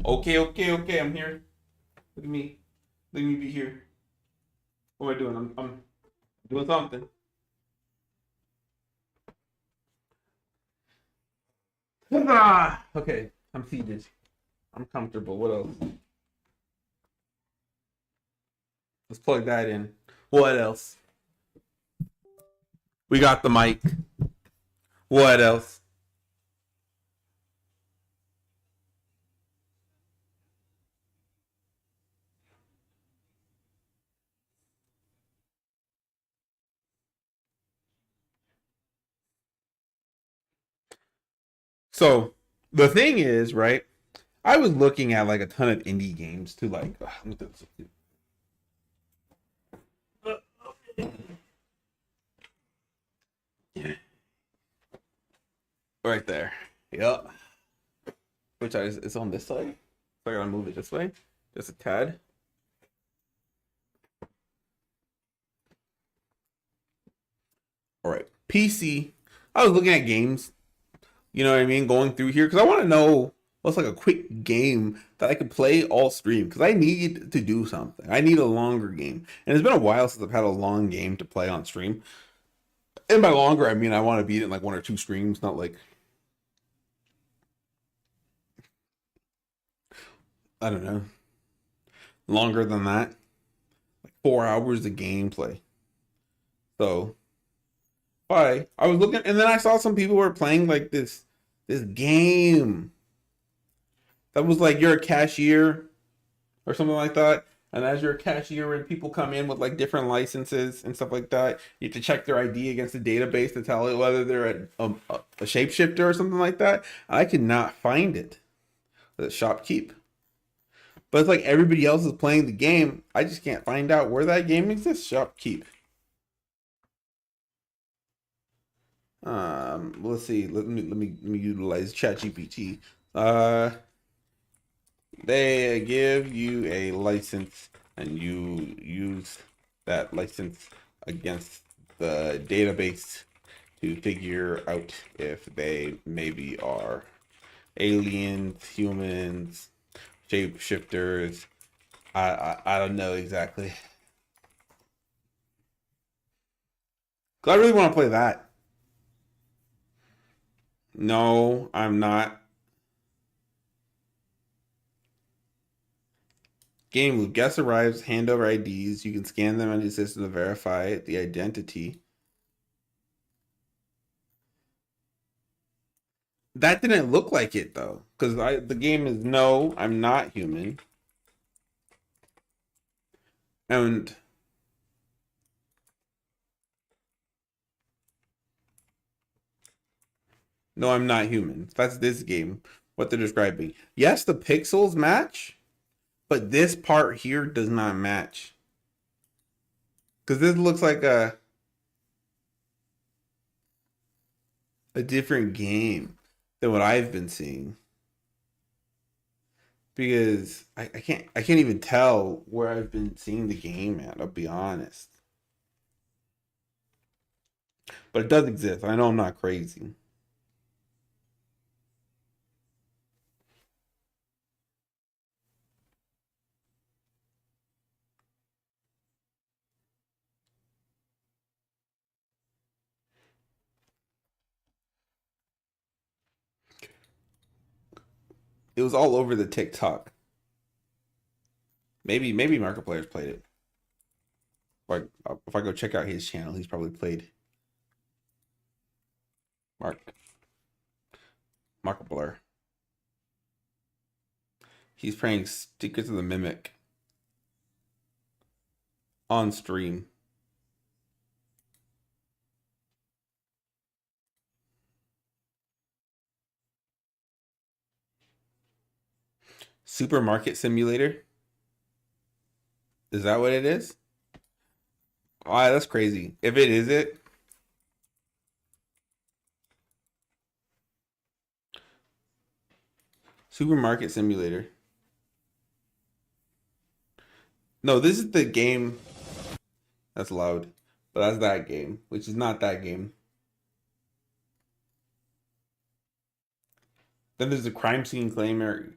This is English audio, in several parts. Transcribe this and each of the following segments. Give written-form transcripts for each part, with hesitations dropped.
Okay. I'm here. Look at me. Let me be here. What am I doing? I'm doing something. Okay. I'm seated. I'm comfortable. What else? Let's plug that in. What else? We got the mic. What else? So the thing is, right? I was looking at like a ton of indie games to like. Right there. Yep. Which it's on this side. So I gotta move it this way, just a tad. All right, PC. I was looking at games. You know what I mean? Going through here because I want to know what's like a quick game that I could play all stream because I need to do something. I need a longer game, and it's been a while since I've had a long game to play on stream. And by longer, I mean I want to beat it in like one or two streams, not like I don't know, longer than that. Like 4 hours of gameplay. So I was looking, and then I saw some people were playing like this game that was like you're a cashier or something like that. And as you're a cashier and people come in with like different licenses and stuff like that, you have to check their ID against the database to tell it whether they're a shapeshifter or something like that. I could not find it. The shopkeep. But it's like everybody else is playing the game. I just can't find out where that game exists. Shopkeep. Let's see. Let me utilize ChatGPT. Uh, they give you a license, and you use that license against the database to figure out if they maybe are aliens, humans, shapeshifters. I don't know exactly. 'Cause I really want to play that. No, I'm not. Game loop. Guest arrives, hand over IDs. You can scan them on the system to verify the identity. That didn't look like it though, because the game is no, I'm not human, and no, I'm not human. That's this game. What they're describing. Yes, the pixels match, but this part here does not match because this looks like a different game than what I've been seeing. Because I can't even tell where I've been seeing the game at. I'll be honest, but it does exist. I know I'm not crazy. It was all over the TikTok. Maybe Markiplier's played it. If I go check out his channel, he's probably played Mark Markiplier. He's playing Secrets of the Mimic on stream. Supermarket Simulator. Is that what it is? Oh, that's crazy. If it is it, Supermarket Simulator. No, this is the game that's loud, but that's that game, which is not that game. Then there's the crime scene claimer.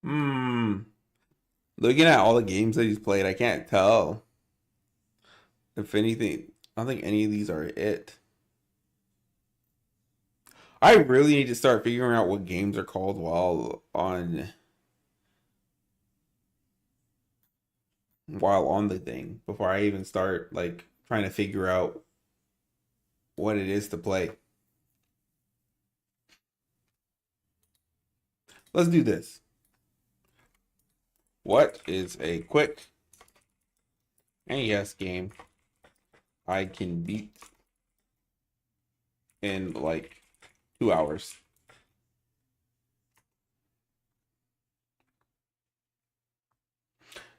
Hmm. Looking at all the games that he's played, I can't tell if anything. I don't think any of these are it. I really need to start figuring out what games are called while on the thing before I even start like trying to figure out what it is to play. Let's do this. What is a quick NES game I can beat in like 2 hours?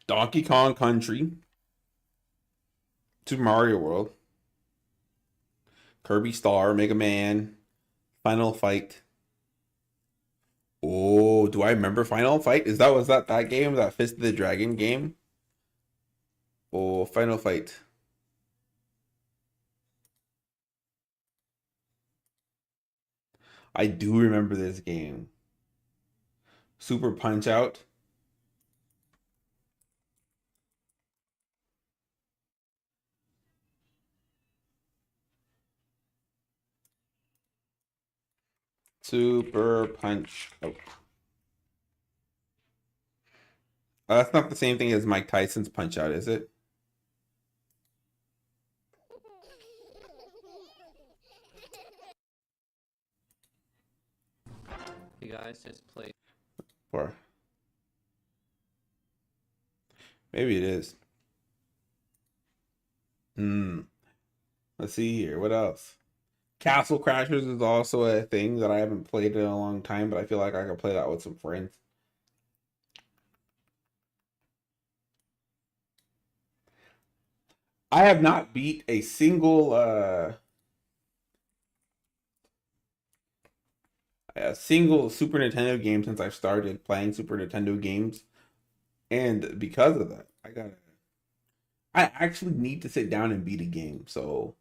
Donkey Kong Country, Super Mario World, Kirby Star, Mega Man, Final Fight. Oh, do I remember Final Fight? Was that game? That Fist of the Dragon game? Oh, Final Fight. I do remember this game. Super Punch Out. Super Punch Out. That's not the same thing as Mike Tyson's Punch Out, is it? You guys just play. Or maybe it is. Hmm. Let's see here. What else? Castle Crashers is also a thing that I haven't played in a long time, but I feel like I could play that with some friends. I have not beat a single Super Nintendo game since I've started playing Super Nintendo games, and because of that, I actually need to sit down and beat a game. So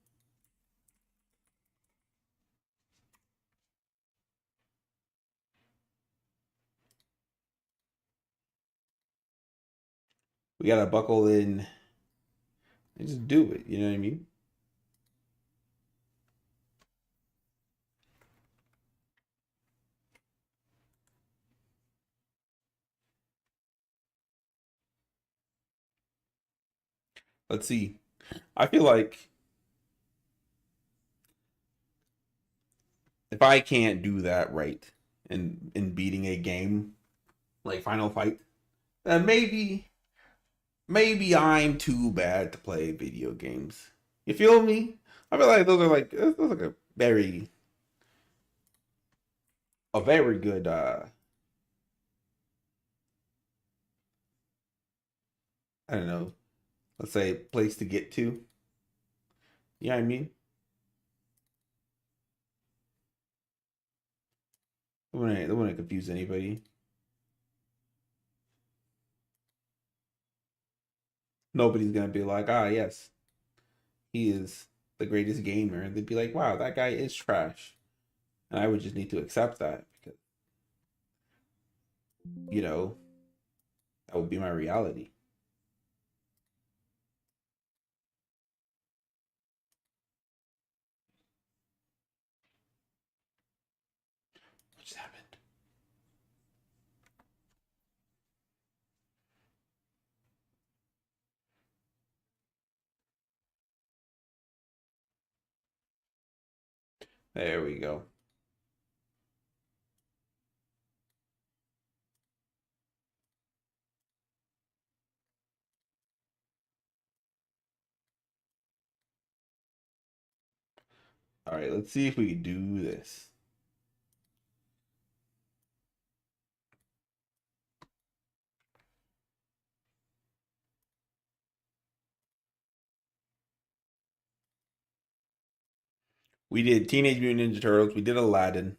we gotta buckle in and just do it. You know what I mean? Let's see. I feel like if I can't do that right in beating a game like Final Fight, then maybe I'm too bad to play video games. You feel me? I feel like those are like a very good I don't know, let's say place to get to. You know what I mean? They wouldn't confuse anybody. Nobody's gonna be like, ah yes, he is the greatest gamer. And they'd be like, wow, that guy is trash. And I would just need to accept that because, you know, that would be my reality. What just happened? There we go. All right, let's see if we can do this. We did Teenage Mutant Ninja Turtles. We did Aladdin.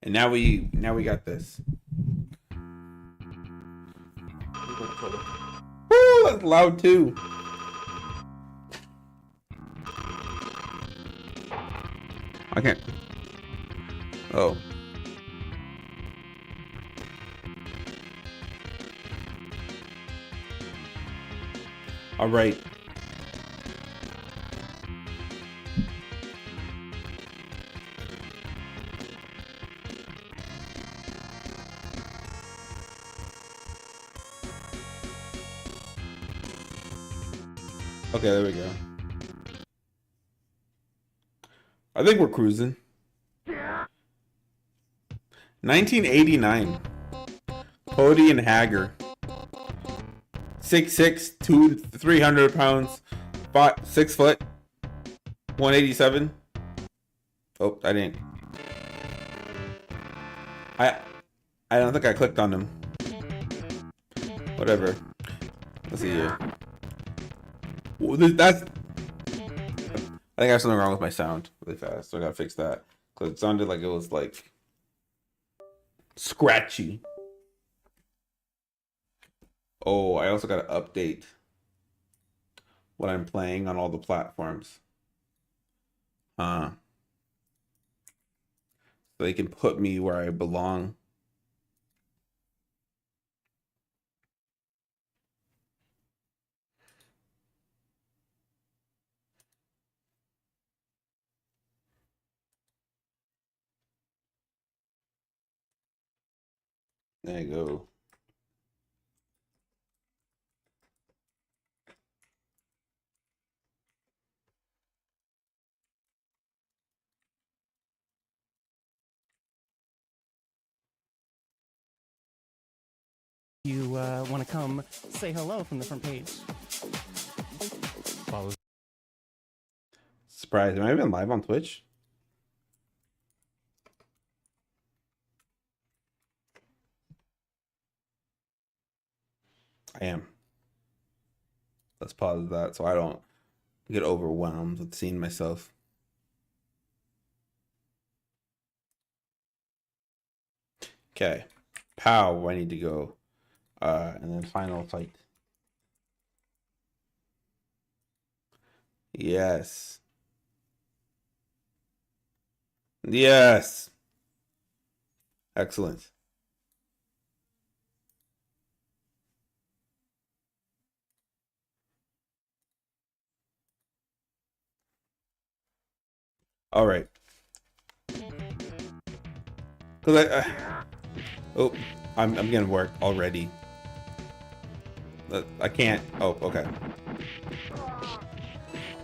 And now we got this. Woo, that's loud too. I can't. Oh. All right. Okay, there we go. I think we're cruising. 1989. Cody and Hager. 6'6", 300 pounds, 6 foot, 187. Oh, I didn't. I don't think I clicked on them. Whatever. Let's see here. Well, that's. I think I have something wrong with my sound really fast, so I gotta fix that. Cause it sounded like it was like scratchy. Oh, I also gotta update what I'm playing on all the platforms. So they can put me where I belong. There you go. You want to come say hello from the front page. Follow. Surprise! Am I even live on Twitch? I am. Let's pause that so I don't get overwhelmed with seeing myself. Okay. Pow, I need to go. And then final fight. Yes. Yes. Excellent. All right. Cause oh, I'm getting work already. I can't. Oh, okay.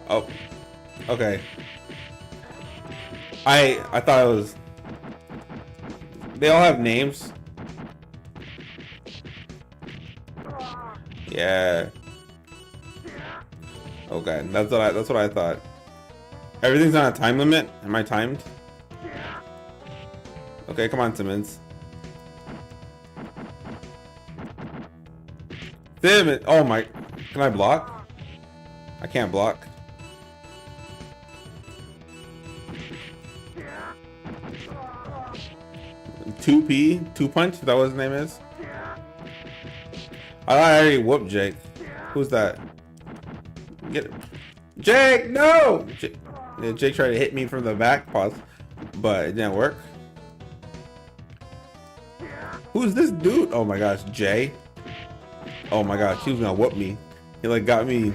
Oh, okay. I thought it was. They all have names. Yeah. Okay, that's what I thought. Everything's on a time limit. Am I timed? Okay, come on, Simmons. Simmons. Oh my. Can I block? I can't block. Two punch. Is that what his name is? I already whooped Jake. Who's that? Get him. Jake, no! Jake tried to hit me from the back, pause, but it didn't work. Who's this dude? Oh my gosh, Jay. Oh my gosh, he was gonna whoop me. He like got me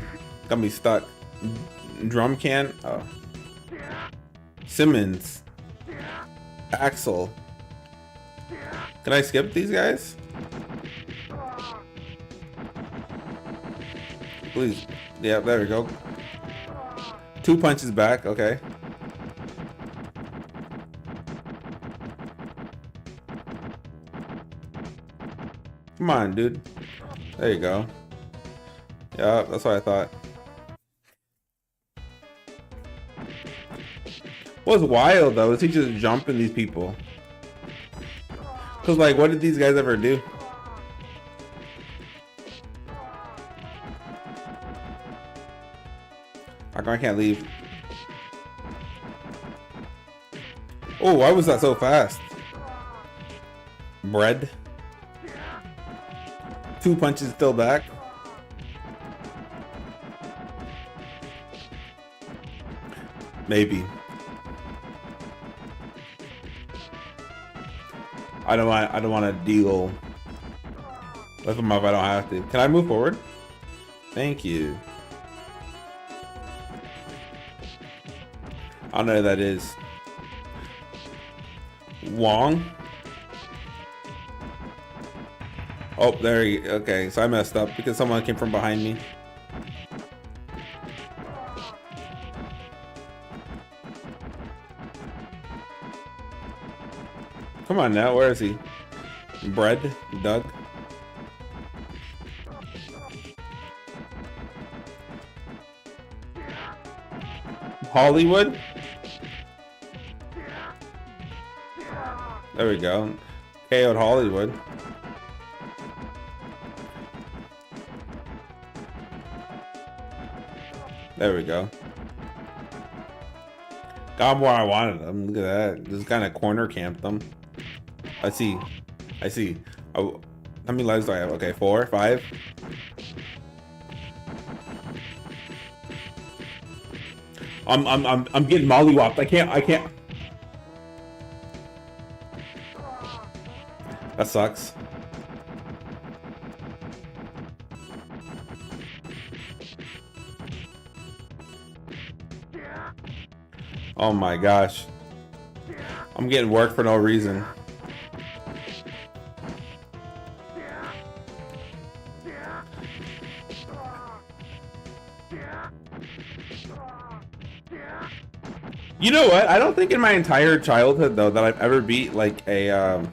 stuck. Drum can. Oh. Simmons. Axel. Can I skip these guys? Please. Yeah, there we go. 2 punches back, okay. Come on, dude. There you go. Yeah, that's what I thought. What's wild though is he just jumping these people. Cause like, what did these guys ever do? I can't leave. Oh, why was that so fast? Bread. 2 punches still back. Maybe. I don't want to deal with him if I don't have to. Can I move forward? Thank you. I don't know who that is. Wong? Oh, there you go. Okay, so I messed up because someone came from behind me. Come on now, where is he? Bread? Doug? Hollywood? There we go. KO'd Hollywood. There we go. Got him where I wanted him. Look at that. Just kind of corner camped them. I see. Oh, how many lives do I have? Okay, 4, 5. I'm getting mollywopped. I can't. That sucks. Oh my gosh. I'm getting worked for no reason. You know what? I don't think in my entire childhood though that I've ever beat like a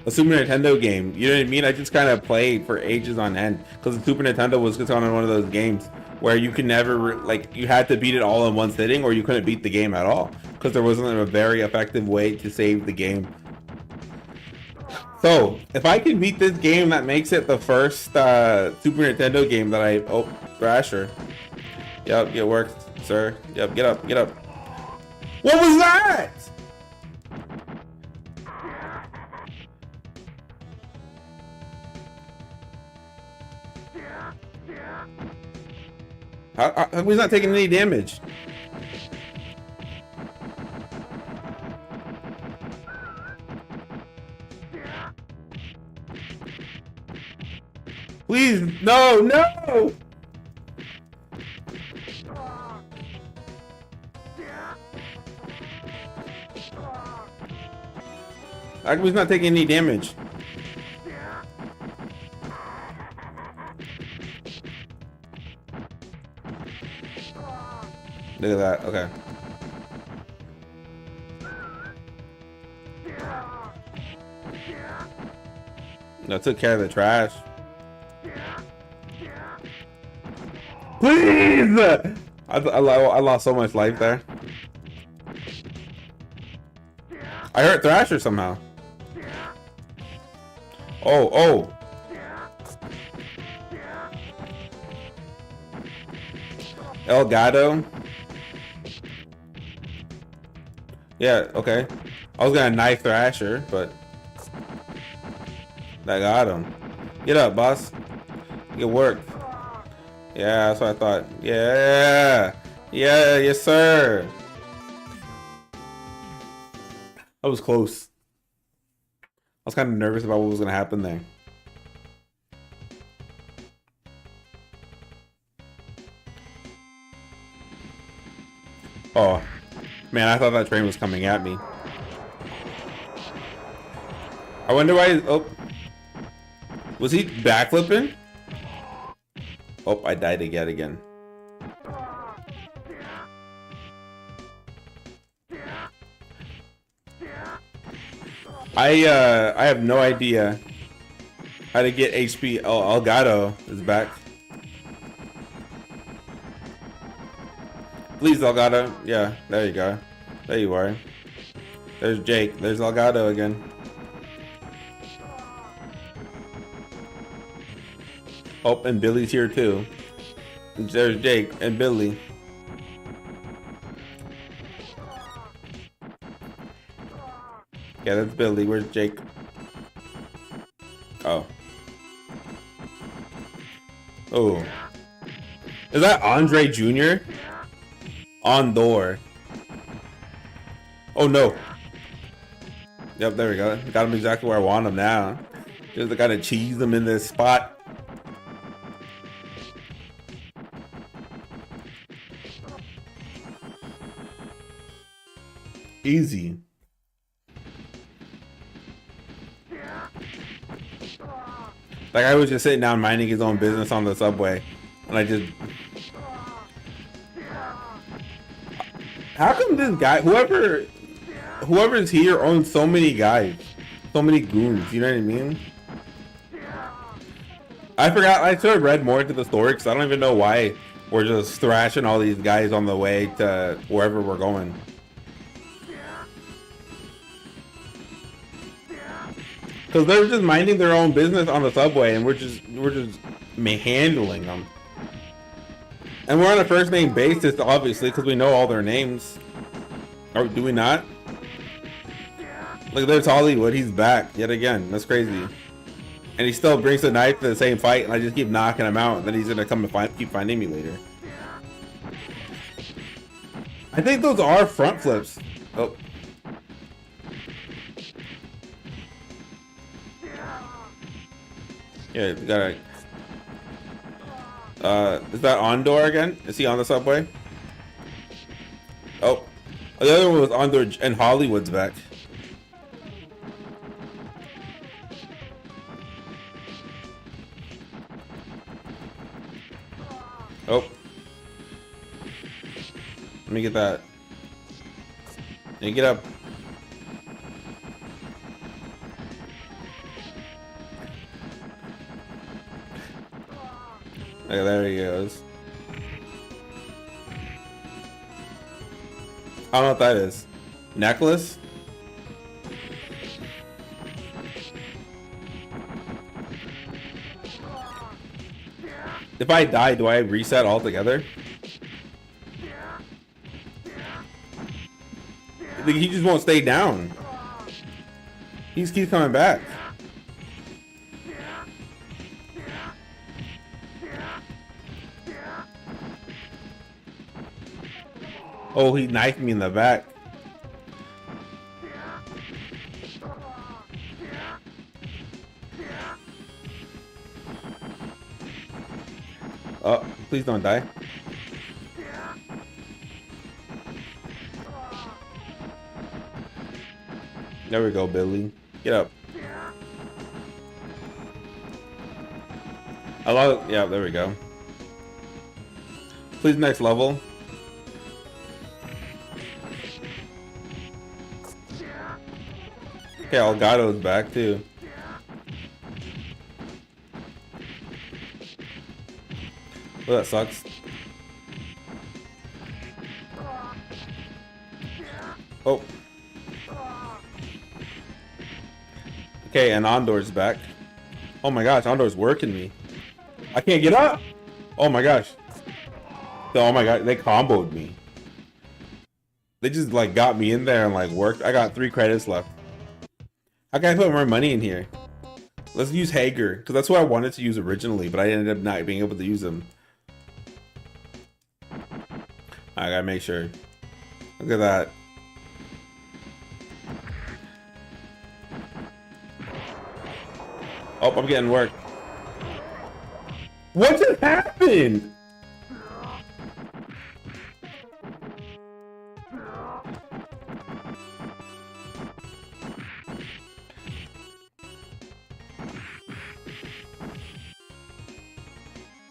Super Nintendo game. You know what I mean? I just kind of played for ages on end because the Super Nintendo was just on one of those games where you could never like you had to beat it all in one sitting or you couldn't beat the game at all because there wasn't a very effective way to save the game. So if I can beat this game, that makes it the first Super Nintendo game that I Thrasher. Yep, it works, sir. Yep, get up. What was that? How he's not taking any damage? Please, no! How come he's not taking any damage? Look at that, okay. No, took care of the trash. Please! I lost so much life there. I hurt Thrasher somehow. Oh. Elgato. Yeah, okay. I was gonna knife Thrasher, but that got him. Get up, boss. Get worked. Yeah, that's what I thought. Yeah, yes, sir. That was close. I was kind of nervous about what was gonna happen there. Oh, man, I thought that train was coming at me. I wonder why. Oh, was he backflipping? Oh, I died again. I have no idea how to get HP. Oh, Elgato is back. Please, Elgato. Yeah, there you go. There you are. There's Jake. There's Elgato again. Oh, and Billy's here too. There's Jake and Billy. Yeah, that's Billy. Where's Jake? Oh. Oh. Is that Andre Jr.? On door. Oh no. Yep, there we go. Got him exactly where I want him now. Just gotta cheese him in this spot. Easy. Like I was just sitting down minding his own business on the subway, and I just. How come this guy, whoever's here owns so many guys, so many goons? You know what I mean? I forgot. I should have read more into the story because I don't even know why we're just thrashing all these guys on the way to wherever we're going. Because they're just minding their own business on the subway, and we're just handling them. And we're on a first name basis, obviously, because we know all their names. Or do we not? Look, there's Hollywood. He's back yet again. That's crazy. And he still brings the knife to the same fight, and I just keep knocking him out. And then he's gonna come and keep finding me later. I think those are front flips. Oh. Yeah, we gotta. Is that Ondor again? Is he on the subway? Oh, the other one was Ondor, and Hollywood's back. Oh, let me get that. Let me get up. Okay, there he goes. I don't know what that is. Necklace? If I die, do I reset altogether? He just won't stay down. He just keeps coming back. Oh, he knifed me in the back. Oh, please don't die. There we go, Billy. Get up. I love it. Yeah, there we go. Please, next level. Okay, Elgato's back too. Oh, that sucks. Oh. Okay, and Ondor's back. Oh my gosh, Ondor's working me. I can't get up. Oh my gosh. Oh my god, they comboed me. They just like got me in there and like worked. I got 3 credits left. How can I put more money in here? Let's use Hager, because that's what I wanted to use originally, but I ended up not being able to use them. I gotta make sure. Look at that. Oh, I'm getting work. What just happened?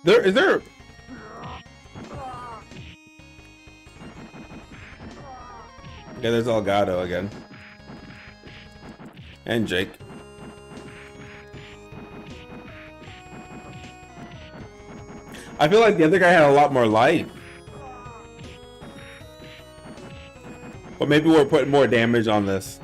Is there? Okay, there's Elgato again. And Jake. I feel like the other guy had a lot more life. But maybe we're putting more damage on this.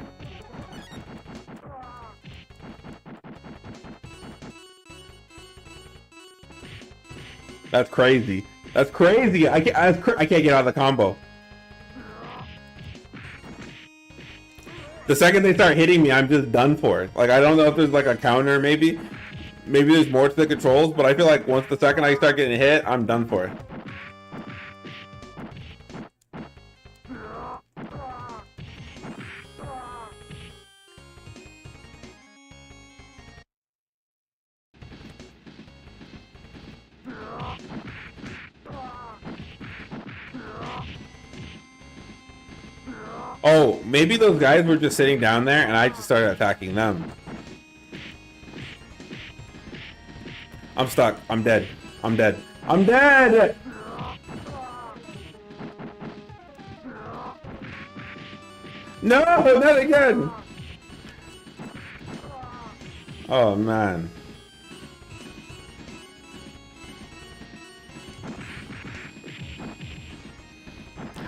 That's crazy. That's crazy. I can't get out of the combo. The second they start hitting me, I'm just done for. Like, I don't know if there's like a counter maybe. maybe there's more to the controls, but I feel like once the second I start getting hit, I'm done for. Oh, maybe those guys were just sitting down there and I just started attacking them. I'm stuck. I'm dead. I'm dead. I'm dead! No, not again! Oh, man.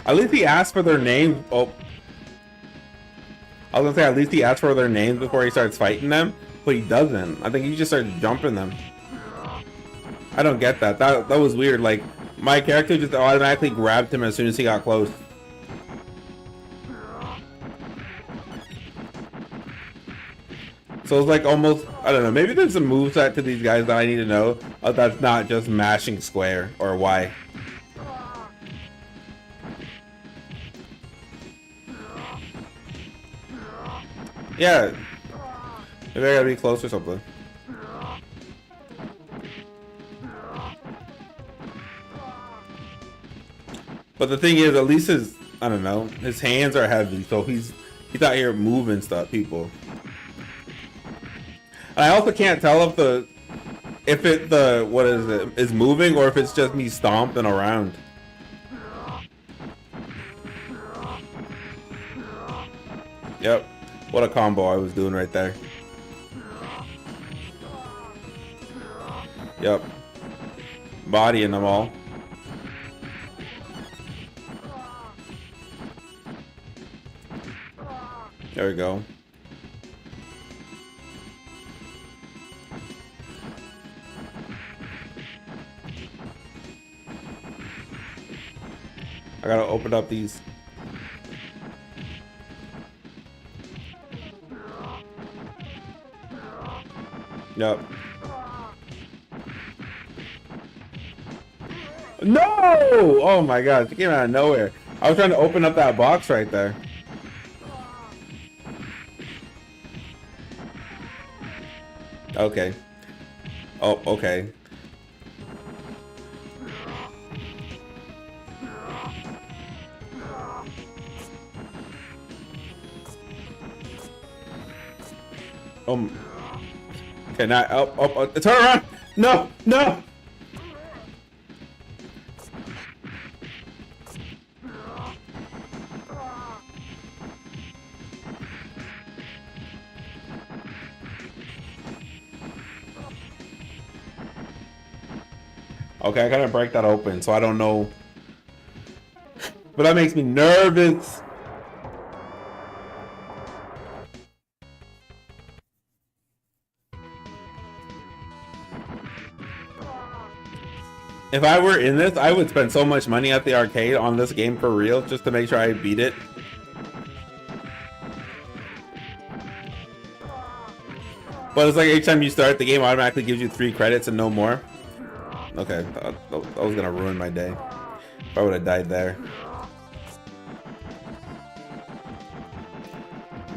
At least he asked for their names. Oh. I was gonna say, at least he asked for their names before he starts fighting them, but he doesn't. I think he just starts jumping them. I don't get that. That was weird. Like, my character just automatically grabbed him as soon as he got close. So it's like almost, I don't know, maybe there's some moveset to these guys that I need to know that's not just mashing square or Y. Yeah. Maybe I gotta be close or something. But the thing is, at least his, I don't know, his hands are heavy, so he's out here moving stuff, people. And I also can't tell if the what is it, is moving or if it's just me stomping around. Yep. What a combo I was doing right there. Yep. Bodying them all. There we go. I gotta open up these. Yep. No! Oh my god, it came out of nowhere. I was trying to open up that box right there. Okay. Oh, okay. Okay, now, turn around! No! No! Okay, I gotta break that open, so I don't know. But that makes me nervous. If I were in this, I would spend so much money at the arcade on this game for real, just to make sure I beat it. But it's like each time you start, the game automatically gives you 3 credits and no more. Okay, that was gonna ruin my day if I would have died there.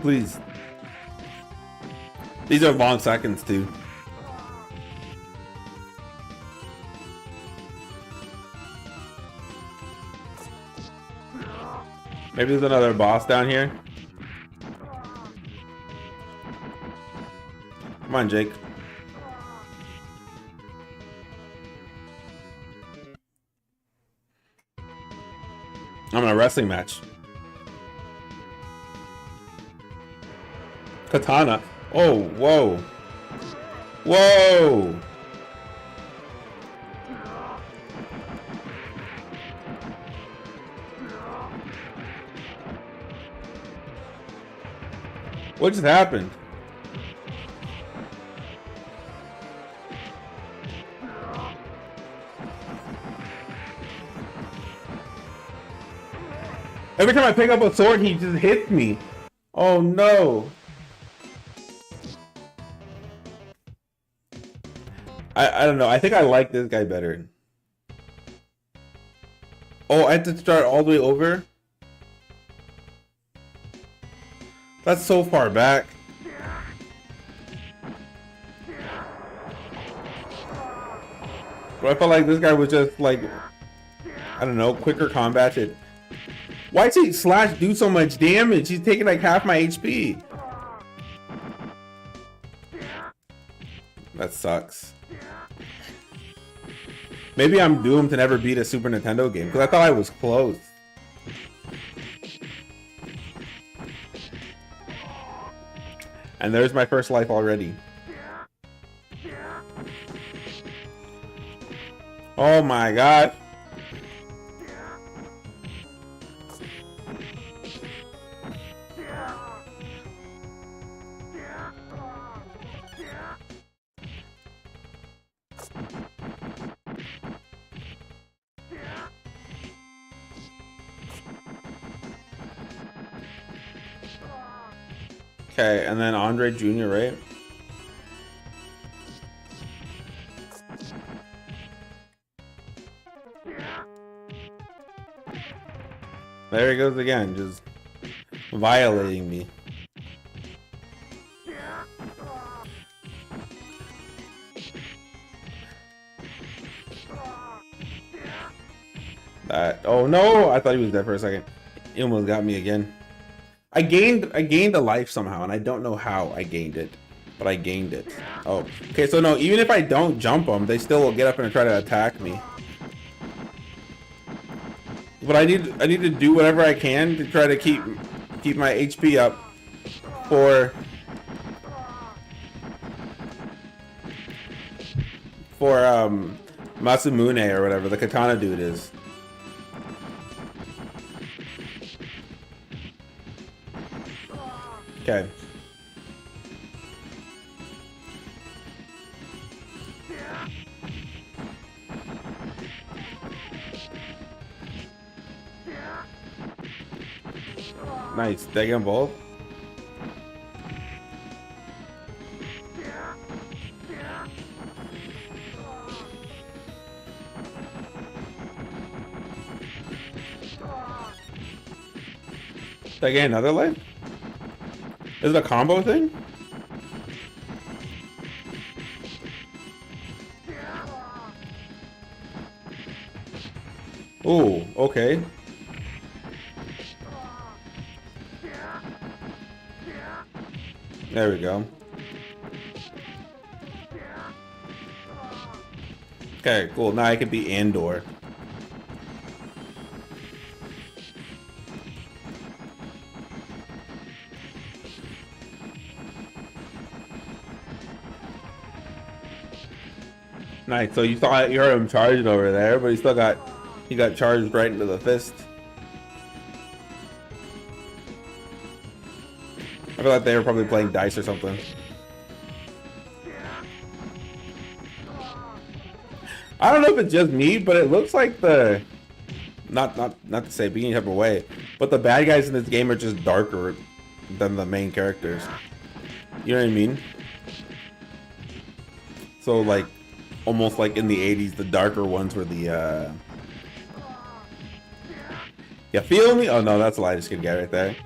Please. These are long seconds too. Maybe there's another boss down here. Come on, Jake. I'm in a wrestling match. Katana. Oh, whoa. Whoa. What just happened? Every time I pick up a sword, he just hits me. Oh no. I don't know. I think I like this guy better. Oh, I have to start all the way over? That's so far back. But I felt like this guy was just like, I don't know, quicker combat. Why does he slash do so much damage? He's taking like half my HP. That sucks. Maybe I'm doomed to never beat a Super Nintendo game because I thought I was close. And there's my first life already. Oh my god. Okay, and then Andre Jr., right? There he goes again, just violating me. Oh no, I thought he was dead for a second. He almost got me again. I gained a life somehow, and I don't know how I gained it, but I gained it. Oh, okay. So no, even if I don't jump them, they still will get up and try to attack me. But I need to do whatever I can to try to keep my HP up for Masamune or whatever the katana dude is. Okay. Nice. Did I get them both? Did I get another life? Is it a combo thing? Oh, okay. There we go. Okay, cool. Now I can be Andor. Nice. So you heard him charging over there, but he got charged right into the fist. I feel like they were probably playing dice or something. I don't know if it's just me, but it looks like not to say being type of way, but the bad guys in this game are just darker than the main characters. You know what I mean? So like almost like in the 80s, the darker ones were the you feel me? Oh no, that's a lie. I just could get right there.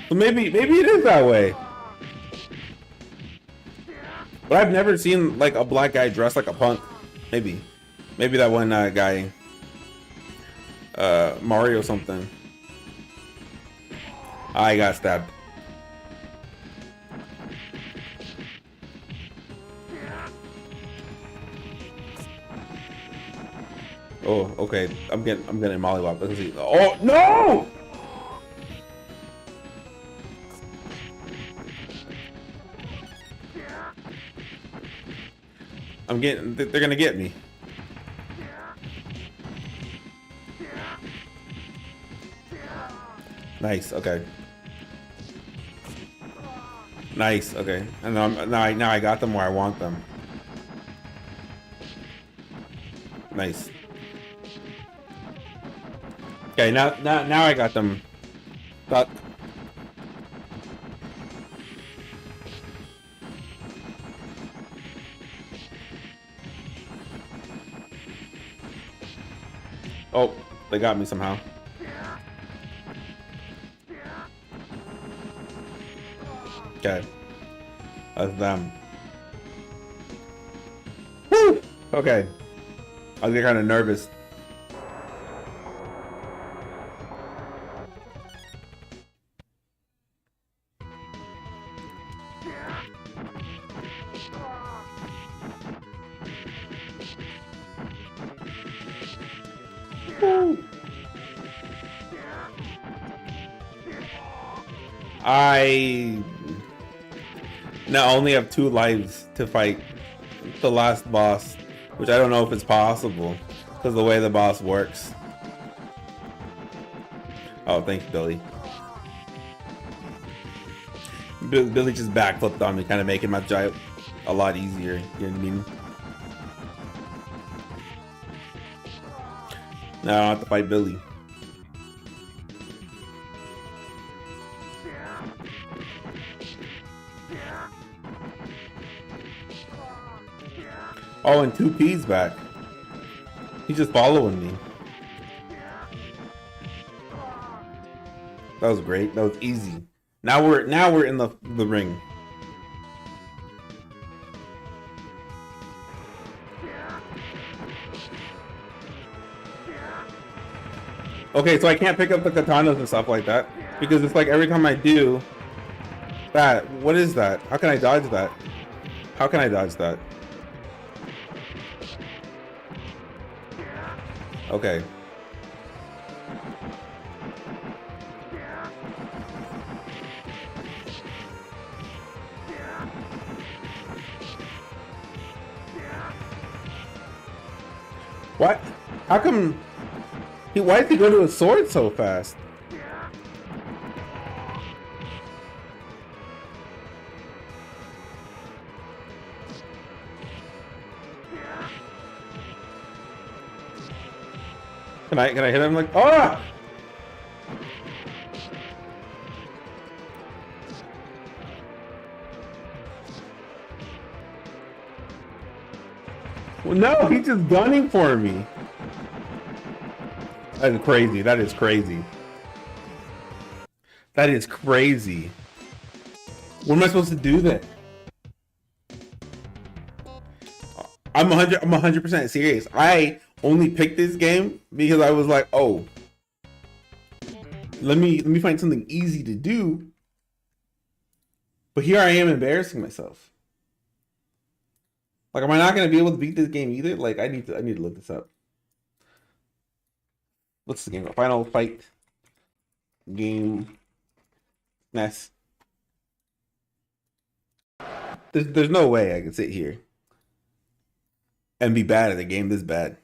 So maybe it is that way. But I've never seen like a black guy dressed like a punk. Maybe that one guy, Mario something. I got stabbed. Oh, okay. I'm getting mollywop. Let's see. Oh no! They're gonna get me. Nice. Okay. Nice. Okay. And now I got them where I want them. Nice. Okay. Now I got them. But Oh, they got me somehow. Okay. That's them. Woo! Okay. I was getting kind of nervous. Woo! I now only have 2 lives to fight the last boss, which I don't know if it's possible because the way the boss works. Oh, thanks, Billy. Billy just backflipped on me, kind of making my job a lot easier. You know what I mean? Now I don't have to fight Billy. Oh, and 2P's back. He's just following me. That was great. That was easy. Now we're in the ring. Okay, so I can't pick up the katanas and stuff like that because it's like every time I do that, what is that? How can I dodge that? How can I dodge that? Okay. What? How come why did he go to his sword so fast? Can I hit him like oh? Well, no, he's just gunning for me. That is crazy. That is crazy. That is crazy. What am I supposed to do then? I'm 100% serious. I only picked this game because I was like, oh, let me find something easy to do. But here I am embarrassing myself. Like, am I not gonna be able to beat this game either? Like, I need to look this up. What's the game? Final Fight game SNES. There's no way I can sit here and be bad at a game this bad.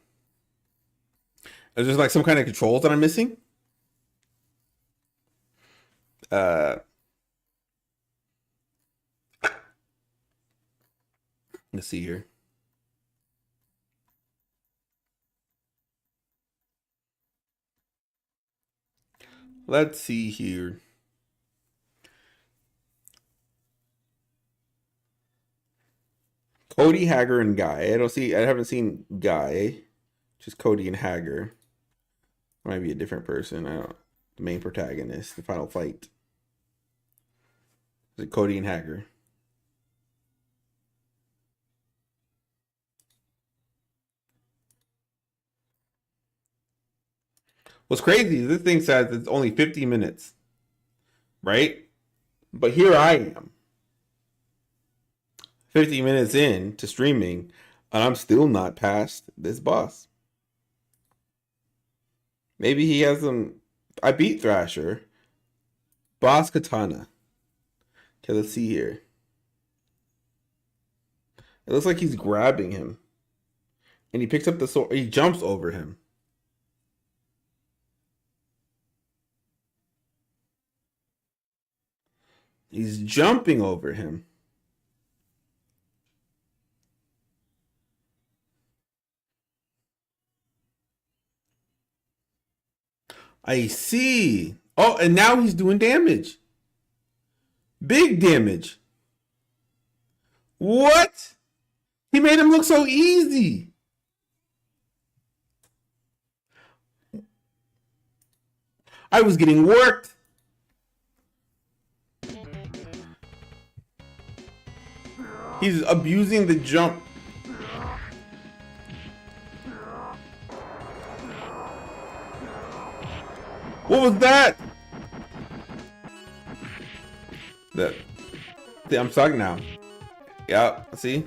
Is there like some kind of controls that I'm missing? Let's see here. Let's see here. Cody, Hager, and Guy. I haven't seen Guy. Just Cody and Hager. Might be a different person. I don't. The main protagonist, the final fight. Is it Cody and Hager? What's crazy is this thing says it's only 50 minutes, right? But here I am, 50 minutes in to streaming, and I'm still not past this boss. Maybe he has some. I beat Thrasher. Boss Katana. Okay, let's see here. It looks like he's grabbing him. And he picks up the sword. He jumps over him. He's jumping over him. I see. Oh, and now he's doing damage. Big damage. What? He made him look so easy. I was getting worked. He's abusing the jump. What was that? See, I'm stuck now. Yeah, see?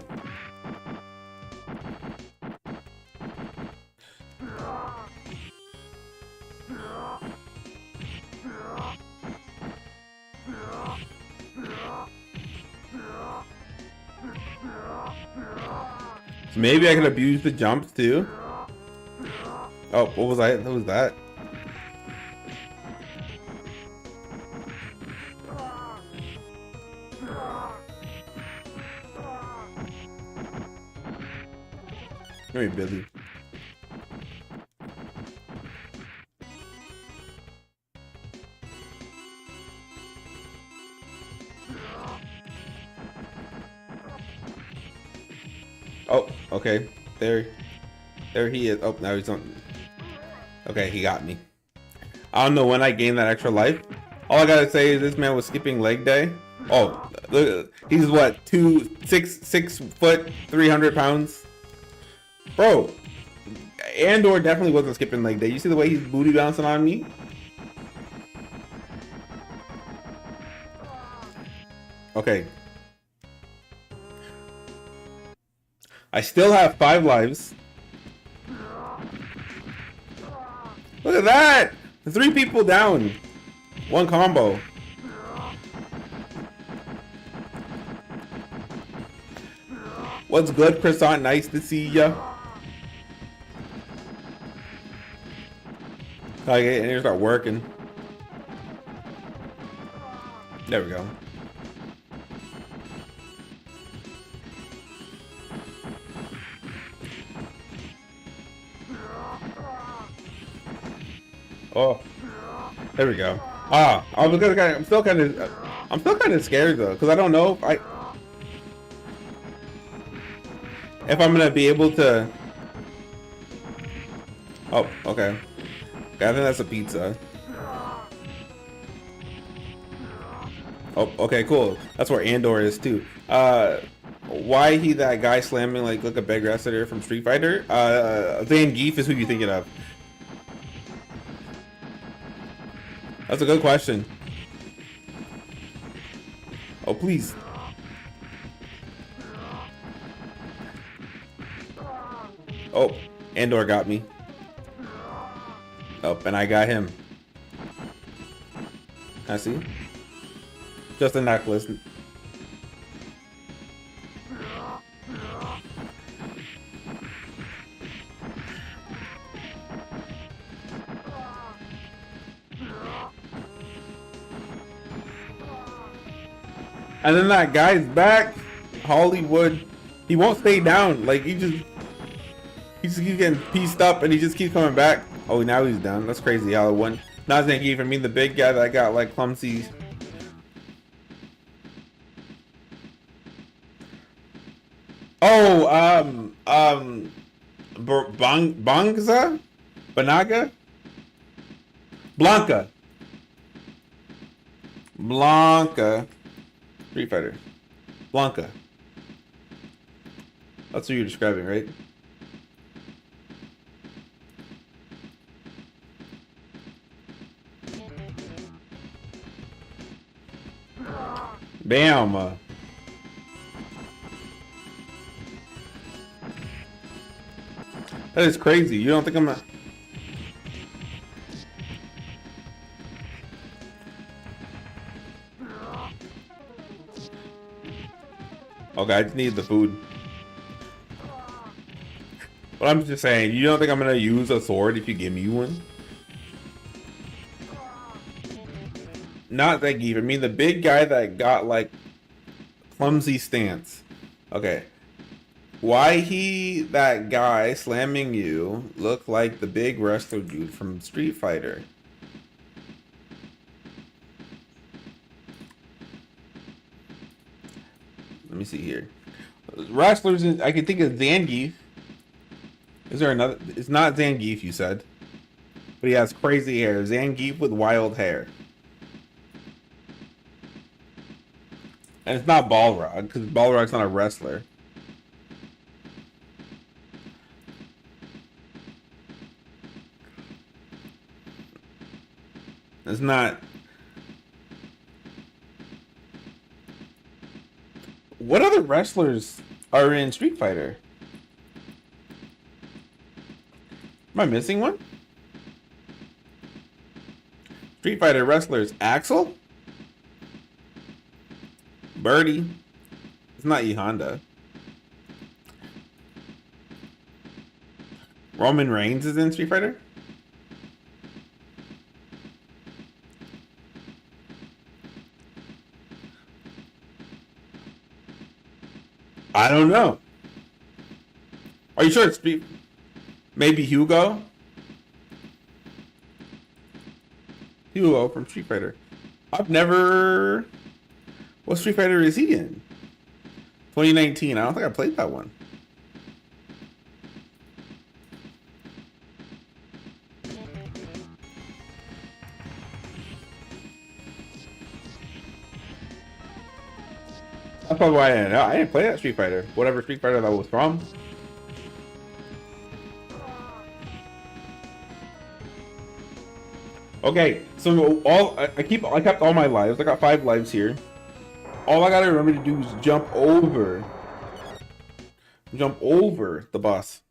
So maybe I can abuse the jumps too. Oh, what was I? What was that? Very busy. Oh, okay. There he is. Oh, now he's on. Okay, he got me. I don't know when I gained that extra life. All I gotta say is this man was skipping leg day. Oh, look, he's what, 6 foot, 300 pounds? Bro, Andor definitely wasn't skipping leg day. You see the way he's booty bouncing on me? Okay. I still have 5 lives. Look at that! 3 people down. 1 combo. What's good, Croissant? Nice to see ya. I get in here, start working. There we go. Oh, there we go. Ah, I'm still kind of scared though, because I don't know if I'm gonna be able to. Oh, okay. I think that's a pizza. Oh, okay, cool. That's where Andor is too. Why he that guy slamming like a big wrestler from Street Fighter? Zangief is who you thinking of. That's a good question. Oh, please. Oh, Andor got me. Oh, and I got him. I see. Just a necklace. And then that guy's back. Hollywood. He won't stay down. Like, he just keeps getting pieced up and he just keeps coming back. Oh, now he's down. That's crazy how it went. Not Zangief, I mean the big guy that got like clumsy. Oh, Bangza? Banaga? Blanca. Street Fighter. Blanca. That's what you're describing, right? Bam! That is crazy. You don't think I'm not... Okay, I just need the food. But I'm just saying, you don't think I'm gonna use a sword if you give me one? Not that Zangief. I mean the big guy that got like clumsy stance. Okay. Why he, that guy slamming you, look like the big wrestler dude from Street Fighter? Let me see here. Wrestlers, I can think of Zangief. Is there another? It's not Zangief, you said. but he has crazy hair. Zangief with wild hair. And it's not Balrog, because Balrog's not a wrestler. It's not. What other wrestlers are in Street Fighter? Am I missing one? Street Fighter wrestlers. Axel? Birdie. It's not E Honda. Roman Reigns is in Street Fighter? I don't know. Are you sure it's Street? Maybe Hugo? Hugo from Street Fighter. I've never... What Street Fighter is he in? 2019. I don't think I played that one. That's probably why I didn't know. I didn't play that Street Fighter. Whatever Street Fighter that was from. Okay, so I kept all my lives. I got 5 lives here. All I gotta remember to do is jump over the boss.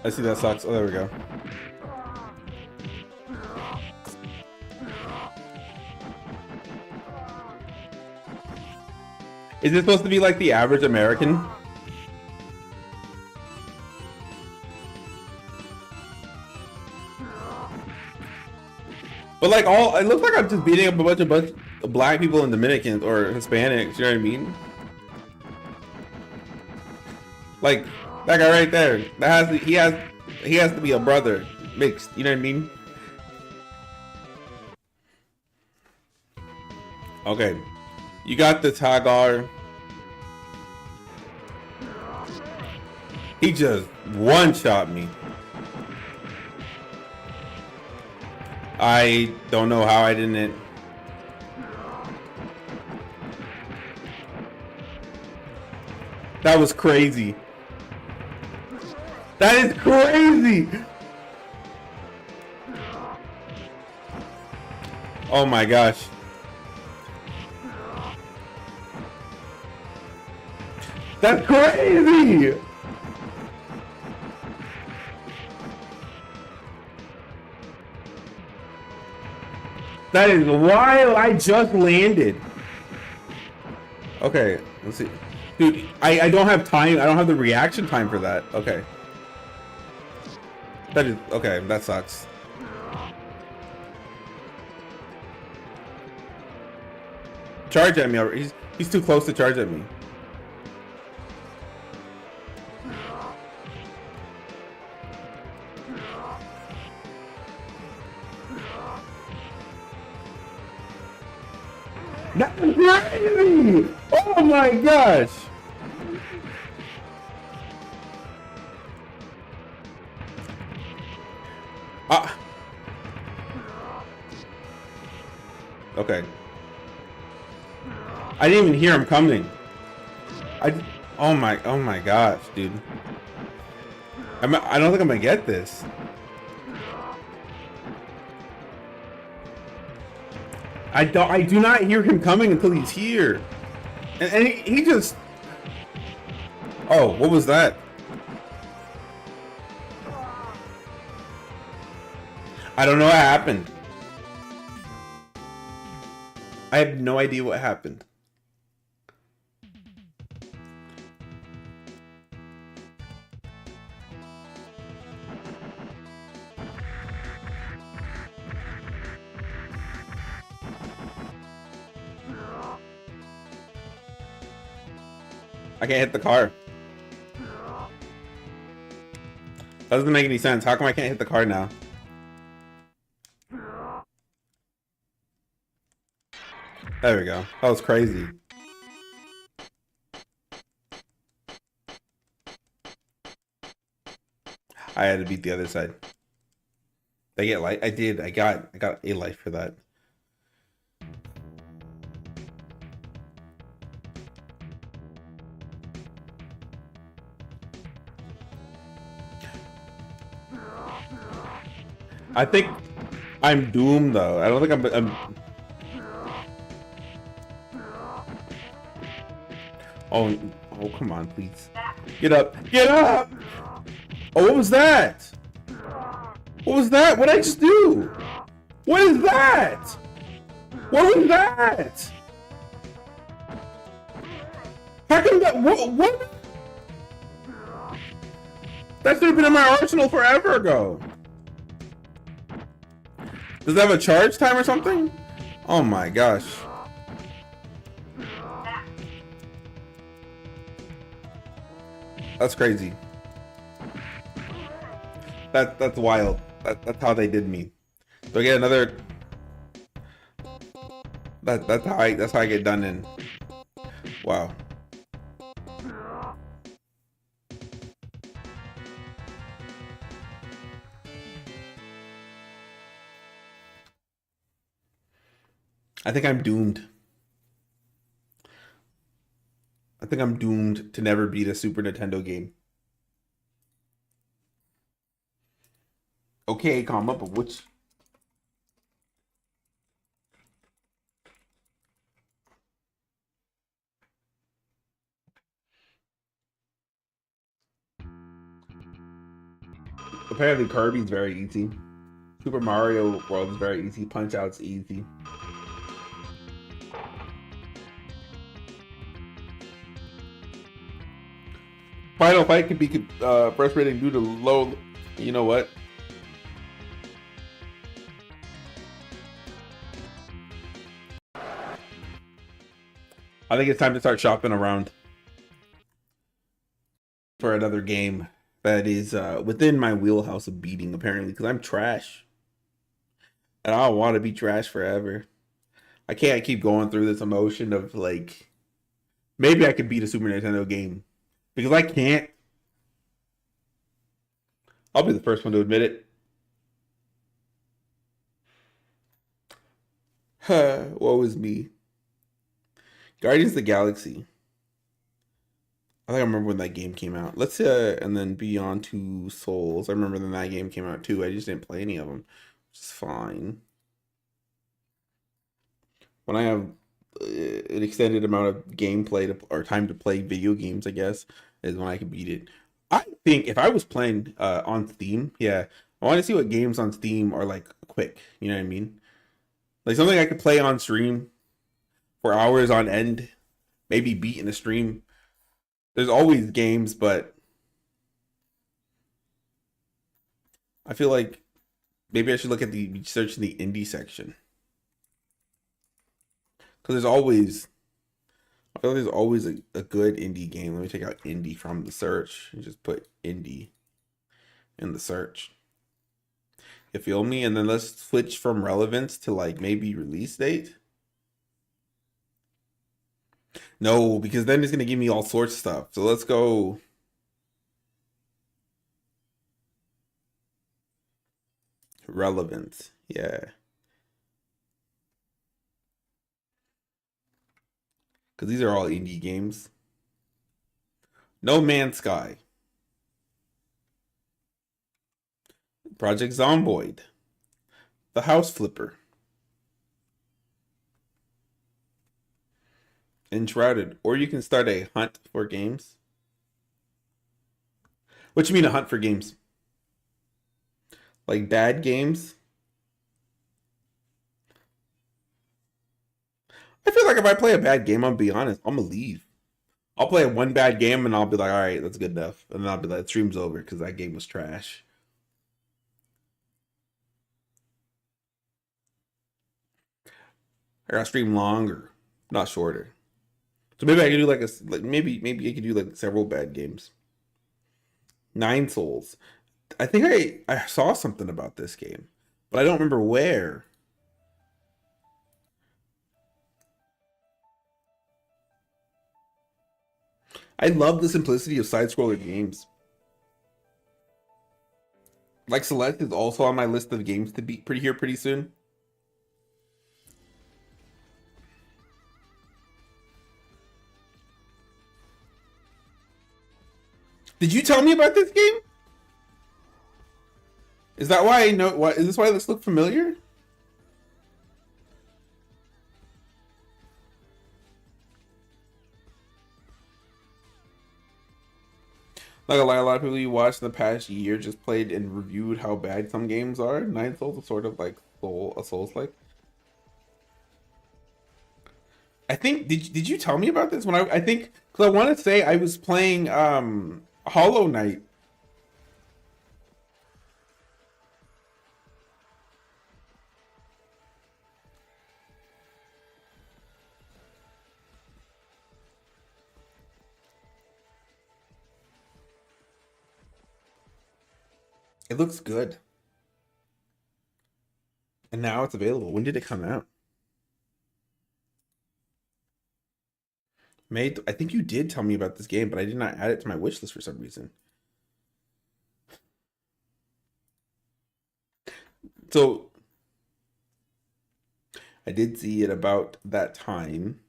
I see that sucks. Oh, there we go. Is this supposed to be like the average American? But like it looks like I'm just beating up a bunch of black people and Dominicans or Hispanics, you know what I mean? Like that guy right there, he has to be a brother mixed, you know what I mean? Okay. You got the Tagar. He just one-shot me. I don't know how I didn't. That was crazy. That is crazy. Oh my gosh. That's crazy! That is wild. I just landed. Okay, let's see. Dude, I don't have time. I don't have the reaction time for that. Okay. That is... Okay, that sucks. Charge at me. He's too close to charge at me. That's crazy! Oh my gosh! Okay. I didn't even hear him coming. Oh my gosh, dude. I don't think I'm gonna get this. I do not hear him coming until he's here. And he just... Oh, what was that? I don't know what happened. I have no idea what happened. I can't hit the car. Doesn't make any sense. How come I can't hit the card now? There we go. That was crazy. I had to beat the other side. I get life. I did. I got a life for that. I think I'm doomed though. I don't think I'm Oh, oh, come on, please. Get up. Get up! Oh, what was that? What was that? What did I just do? What is that? What was that? How come that? What? That should have been in my arsenal forever ago. Does it have a charge time or something? Oh my gosh. That's crazy. That's wild. That's how they did me. Do I get another? That's how I get done in. Wow. I think I'm doomed. I think I'm doomed to never beat a Super Nintendo game. Okay, comma, but which? Apparently Kirby's very easy. Super Mario World is very easy. Punch Out's easy. Final fight can be frustrating due to low. You know what? I think it's time to start shopping around for another game that is within my wheelhouse of beating, apparently, because I'm trash. And I don't want to be trash forever. I can't keep going through this emotion of like, maybe I could beat a Super Nintendo game. Because I can't. I'll be the first one to admit it. Woe is me. Guardians of the Galaxy. I think I remember when that game came out. Let's and then Beyond Two Souls. I remember when that game came out too. I just didn't play any of them, which is fine. When I have an extended amount of gameplay or time to play video games, I guess, is when I can beat it. I think if I was playing on Steam, yeah, I want to see what games on Steam are like quick. You know what I mean? Like something I could play on stream for hours on end, maybe beat in the stream. There's always games, but I feel like maybe I should look at the search in the indie section. Because there's always, I feel like there's always a good indie game. Let me take out indie from the search and just put indie in the search. You feel me? And then let's switch from relevance to like maybe release date. No, because then it's going to give me all sorts of stuff. So let's go. Relevance. Yeah. Because these are all indie games. No Man's Sky. Project Zomboid. The House Flipper. Enshrouded. Or you can start a hunt for games. What you mean a hunt for games? Like bad games? I feel like if I play a bad game, I'll be honest, I'm gonna leave. I'll play one bad game and I'll be like, all right, that's good enough. And then I'll be like, stream's over because that game was trash. I gotta stream longer, not shorter. So maybe I could do maybe I could do like several bad games. Nine Souls. I think I saw something about this game, but I don't remember where. I love the simplicity of side-scroller games. Like Celeste is also on my list of games to beat pretty soon. Did you tell me about this game? Is that why I know? What is this? Why this look familiar? Like a lot of people you watched in the past year just played and reviewed how bad some games are. Nine Souls is sort of like a Souls like. I think did you tell me about this when I think because I want to say I was playing Hollow Knight. It looks good. And now it's available. When did it come out? May, I think you did tell me about this game, but I did not add it to my wish list for some reason. So I did see it about that time.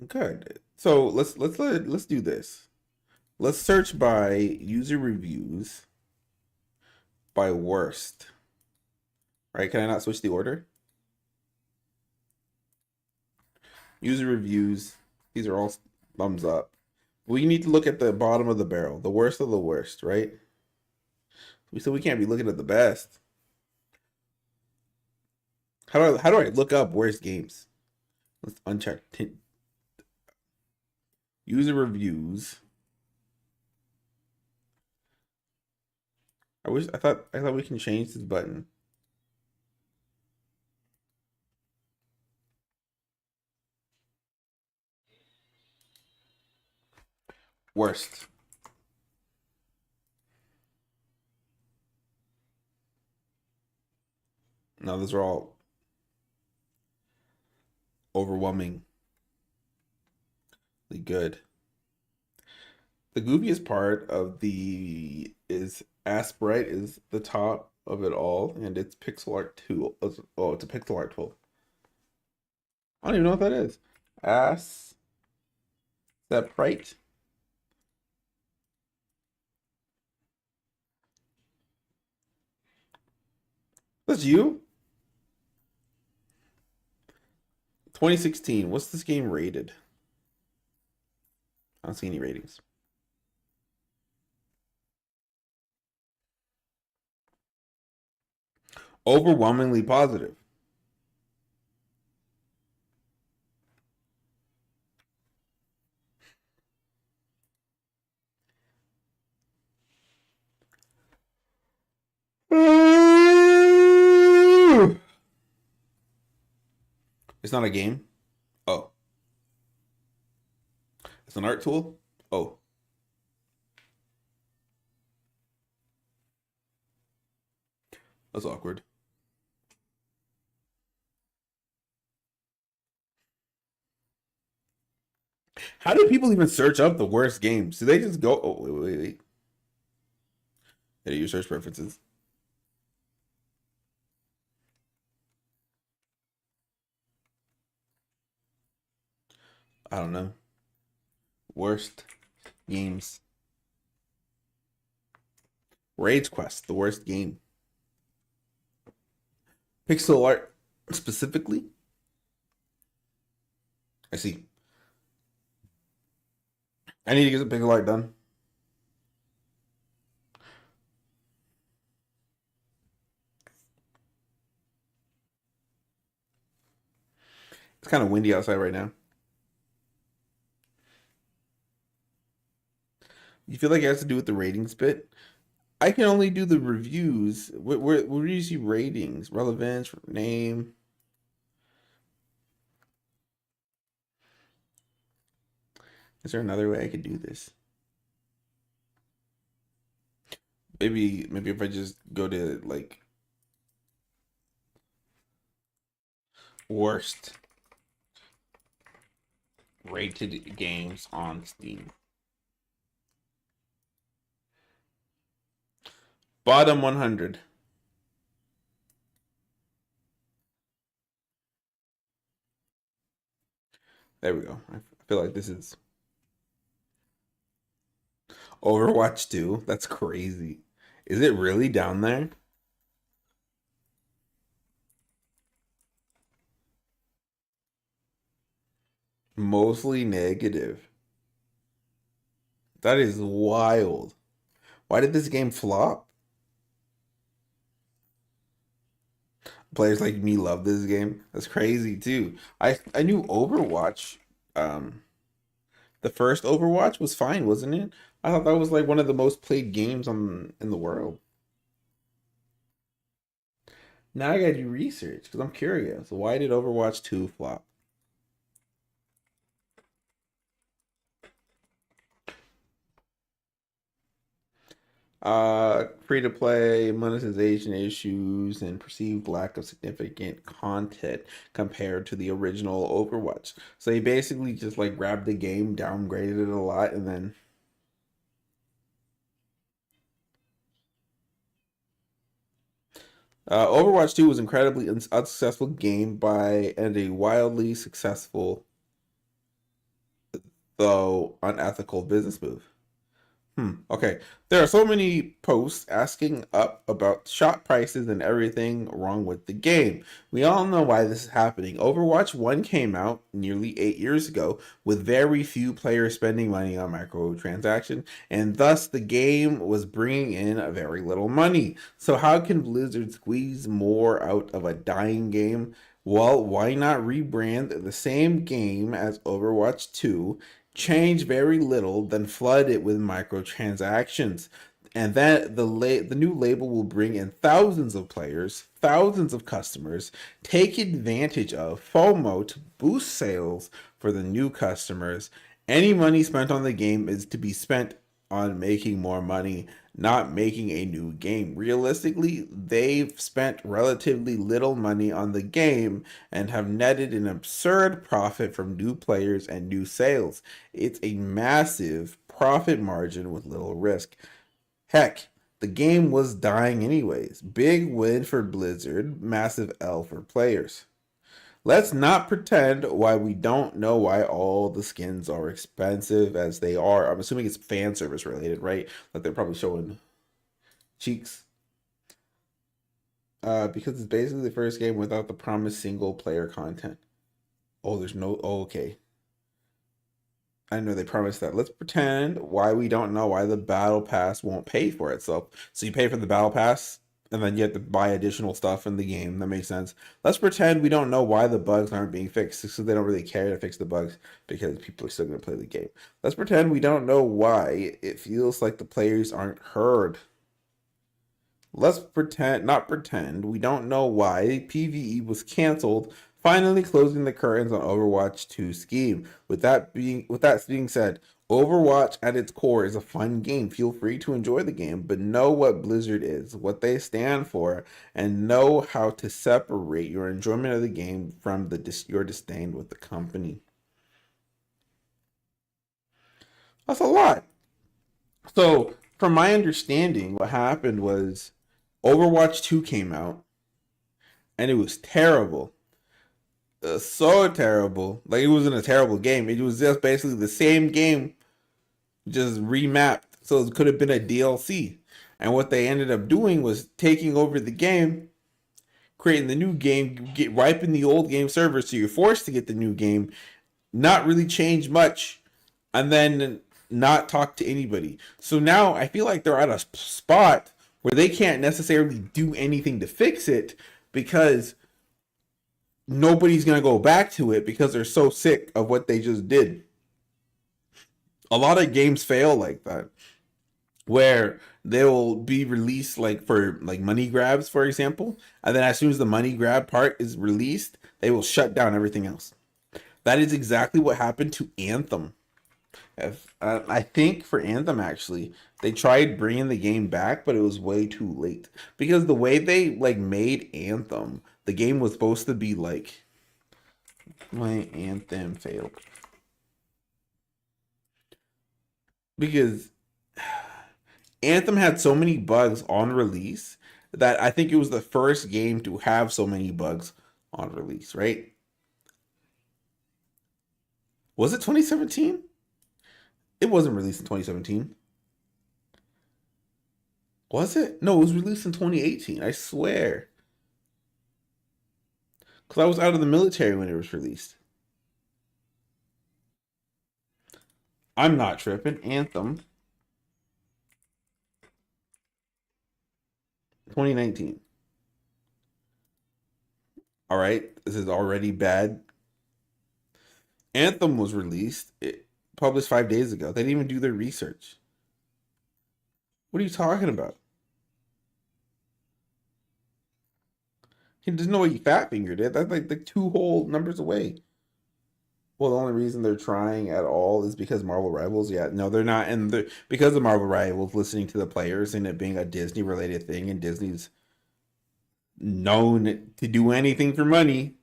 Good. So let's do this. Let's search by user reviews by worst. Right? Can I not switch the order? User reviews. These are all thumbs up. We need to look at the bottom of the barrel, the worst of the worst, right? So we can't be looking at the best. How do I look up worst games? Let's uncheck user reviews. I thought we can change this button. Worst. No, those are all overwhelmingly good. The goofiest part of the is Asprite is the top of it all, and it's pixel art tool. Oh, it's a pixel art tool. I don't even know what that is. Asprite. That's you? 2016. What's this game rated? I don't see any ratings. Overwhelmingly positive. It's not a game. Oh, it's an art tool. Oh, that's awkward. How do people even search up the worst games? Do they just go? Oh, wait. Edit your search preferences. I don't know. Worst games. Rage Quest, the worst game. Pixel art specifically. I see. I need to get some pixel art done. It's kind of windy outside right now. You feel like it has to do with the ratings bit? I can only do the reviews. Where do you see ratings? Relevance, name. Is there another way I could do this? maybe if I just go to like worst rated games on Steam. Bottom 100. There we go. I feel like this is Overwatch 2. That's crazy. Is it really down there? Mostly negative. That is wild. Why did this game flop? Players like me love this game. That's crazy too. I knew Overwatch, um, the first Overwatch was fine, wasn't it? I thought that was like one of the most played games on in the world. Now I gotta do research because I'm curious. Why did Overwatch 2 flop? Free to play, monetization issues, and perceived lack of significant content compared to the original Overwatch. So they basically just like grabbed the game, downgraded it a lot, and then Overwatch 2 was incredibly unsuccessful game by and a wildly successful though unethical business move. Okay. There are so many posts asking up about shop prices and everything wrong with the game. We all know why this is happening. Overwatch 1 came out nearly 8 years ago with very few players spending money on microtransactions, and thus the game was bringing in very little money. So, how can Blizzard squeeze more out of a dying game? Well, why not rebrand the same game as Overwatch 2, change very little, then flood it with microtransactions? And then the new label will bring in thousands of players, thousands of customers, take advantage of FOMO to boost sales for the new customers. Any money spent on the game is to be spent on making more money, not making a new game. Realistically, they've spent relatively little money on the game and have netted an absurd profit from new players and new sales. It's a massive profit margin with little risk. Heck, the game was dying anyways. Big win for Blizzard, massive L for players. Let's not pretend why we don't know why all the skins are expensive as they are. I'm assuming it's fan service related, right? Like they're probably showing cheeks. Because it's basically the first game without the promised single player content. Oh, there's no. Oh, okay. I know they promised that. Let's pretend why we don't know why the battle pass won't pay for itself. So you pay for the battle pass, and then you have to buy additional stuff in the game. That makes sense. Let's pretend we don't know why the bugs aren't being fixed, so they don't really care to fix the bugs because people are still going to play the game. Let's pretend we don't know why it feels like the players aren't heard. Let's pretend, not pretend, we don't know why PvE was canceled, finally closing the curtains on Overwatch 2 scheme. With that being said, Overwatch at its core is a fun game. Feel free to enjoy the game, but know what Blizzard is, what they stand for, and know how to separate your enjoyment of the game from your disdain with the company. That's a lot. So, from my understanding, what happened was Overwatch 2 came out and it was terrible. So terrible. Like it wasn't a terrible game. It was just basically the same game, just remapped. So it could have been a DLC. And what they ended up doing was taking over the game, creating the new game, wiping the old game server, so you're forced to get the new game, not really change much, and then not talk to anybody. So now I feel like they're at a spot where they can't necessarily do anything to fix it because nobody's going to go back to it because they're so sick of what they just did. A lot of games fail like that, where they will be released like for like money grabs, for example, and then as soon as the money grab part is released, they will shut down everything else. That is exactly what happened to Anthem. I think for Anthem actually, they tried bringing the game back, but it was way too late because the way they like made Anthem, the game was supposed to be like my Anthem failed because Anthem had so many bugs on release that I think it was the first game to have so many bugs on release, right? Was it 2017? It wasn't released in 2017. Was it? No, it was released in 2018. I swear. Because I was out of the military when it was released. I'm not tripping. Anthem 2019. All right. This is already bad. Anthem was released, published 5 days ago. They didn't even do their research. What are you talking about? There's no way you fat fingered it. That's like the two whole numbers away. Well, the only reason they're trying at all is because Marvel Rivals. Yeah, no, they're not, and because of Marvel Rivals, listening to the players and it being a Disney related thing, and Disney's known to do anything for money.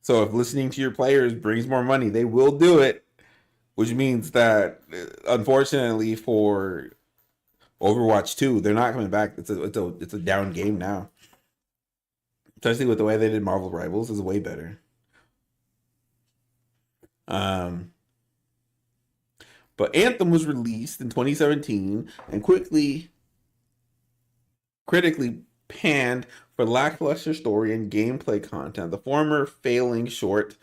So if listening to your players brings more money, they will do it. Which means that, unfortunately, for Overwatch 2, they're not coming back. It's a down game now. Especially with the way they did Marvel Rivals is way better. Um, but Anthem was released in 2017 and critically panned for lackluster story and gameplay content. The former failing short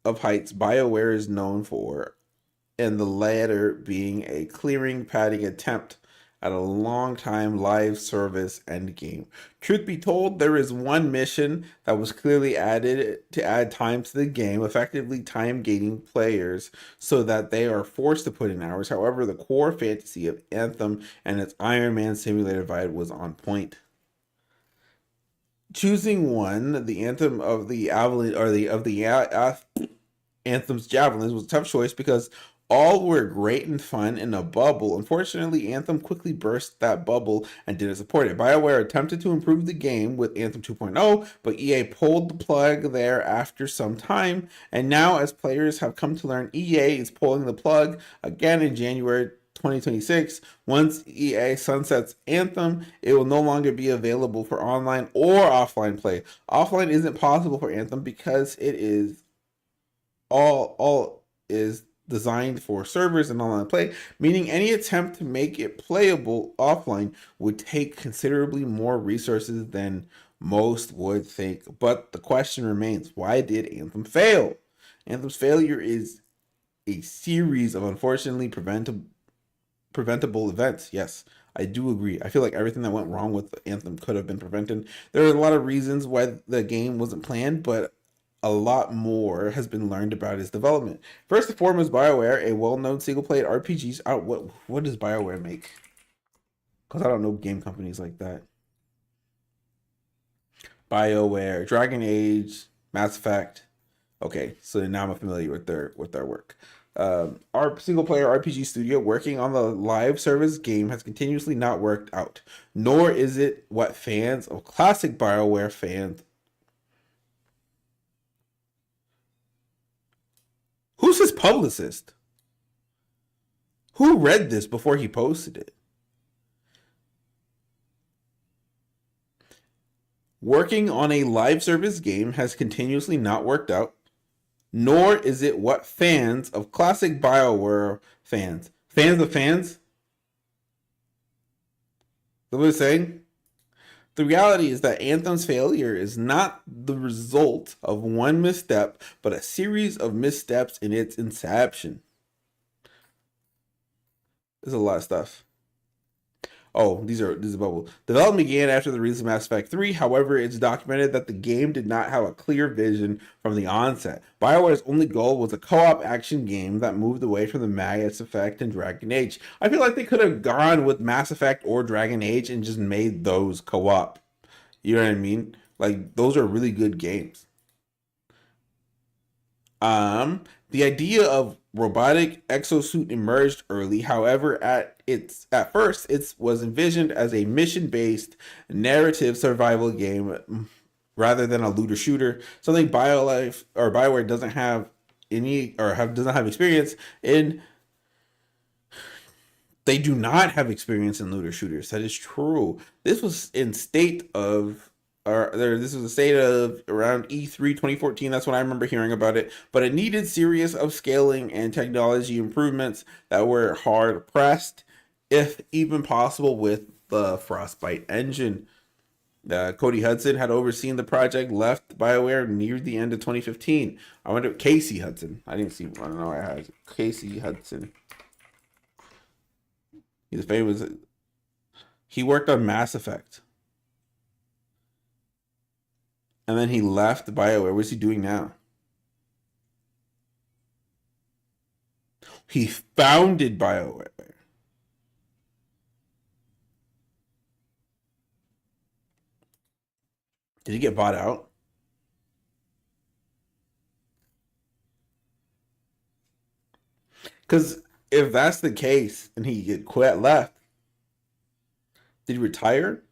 of heights BioWare is known for, and the latter being a clearing padding attempt at a long time live service endgame. Truth be told, there is one mission that was clearly added to add time to the game, effectively time gating players so that they are forced to put in hours. However, the core fantasy of Anthem and its Iron Man simulator vibe was on point. Choosing one, the Anthem of the Avalanche or Anthem's Javelins was a tough choice because all were great and fun in a bubble. Unfortunately, Anthem quickly burst that bubble and didn't support it. BioWare attempted to improve the game with Anthem 2.0, but EA pulled the plug there after some time. And now, as players have come to learn, EA is pulling the plug again in January 2026. Once EA sunsets Anthem, it will no longer be available for online or offline play. Offline isn't possible for Anthem because it is all is designed for servers and online play, meaning any attempt to make it playable offline would take considerably more resources than most would think. But the question remains, why did Anthem fail? Anthem's failure is a series of unfortunately preventable events. Yes, I do agree. I feel like everything that went wrong with Anthem could have been prevented. There are a lot of reasons why the game wasn't planned, but a lot more has been learned about its development. First and foremost, BioWare, a well-known single-player RPGs out. What does BioWare make? Because I don't know game companies like that. BioWare, Dragon Age, Mass Effect. Okay, so now I'm familiar with their work. Our single-player RPG studio working on the live service game has continuously not worked out, nor is it what fans of classic BioWare fans. Who's his publicist? Who read this before he posted it? Working on a live service game has continuously not worked out, nor is it what fans of classic BioWare fans of fans? Is that what it's saying? The reality is that Anthem's failure is not the result of one misstep, but a series of missteps in its inception. There's a lot of stuff. Oh, these are bubbles. Development began after the release of Mass Effect 3. However, it's documented that the game did not have a clear vision from the onset. BioWare's only goal was a co-op action game that moved away from the Mass Effect and Dragon Age. I feel like they could have gone with Mass Effect or Dragon Age and just made those co-op. You know what I mean? Like, those are really good games. The idea of robotic exosuit emerged early. However, at first it was envisioned as a mission-based narrative survival game rather than a looter shooter. Something BioWare doesn't have doesn't have experience in. They do not have experience in looter shooters. That is true. This was in state of this was a state of around E3 2014. That's when I remember hearing about it. But it needed serious upscaling and technology improvements that were hard pressed, if even possible, with the Frostbite engine. Cody Hudson had overseen the project, left BioWare near the end of 2015. I wonder, Casey Hudson. I don't know. I had Casey Hudson. He's famous. He worked on Mass Effect. And then he left BioWare. What's he doing now? He founded BioWare. Did he get bought out? Because if that's the case and he left, did he retire?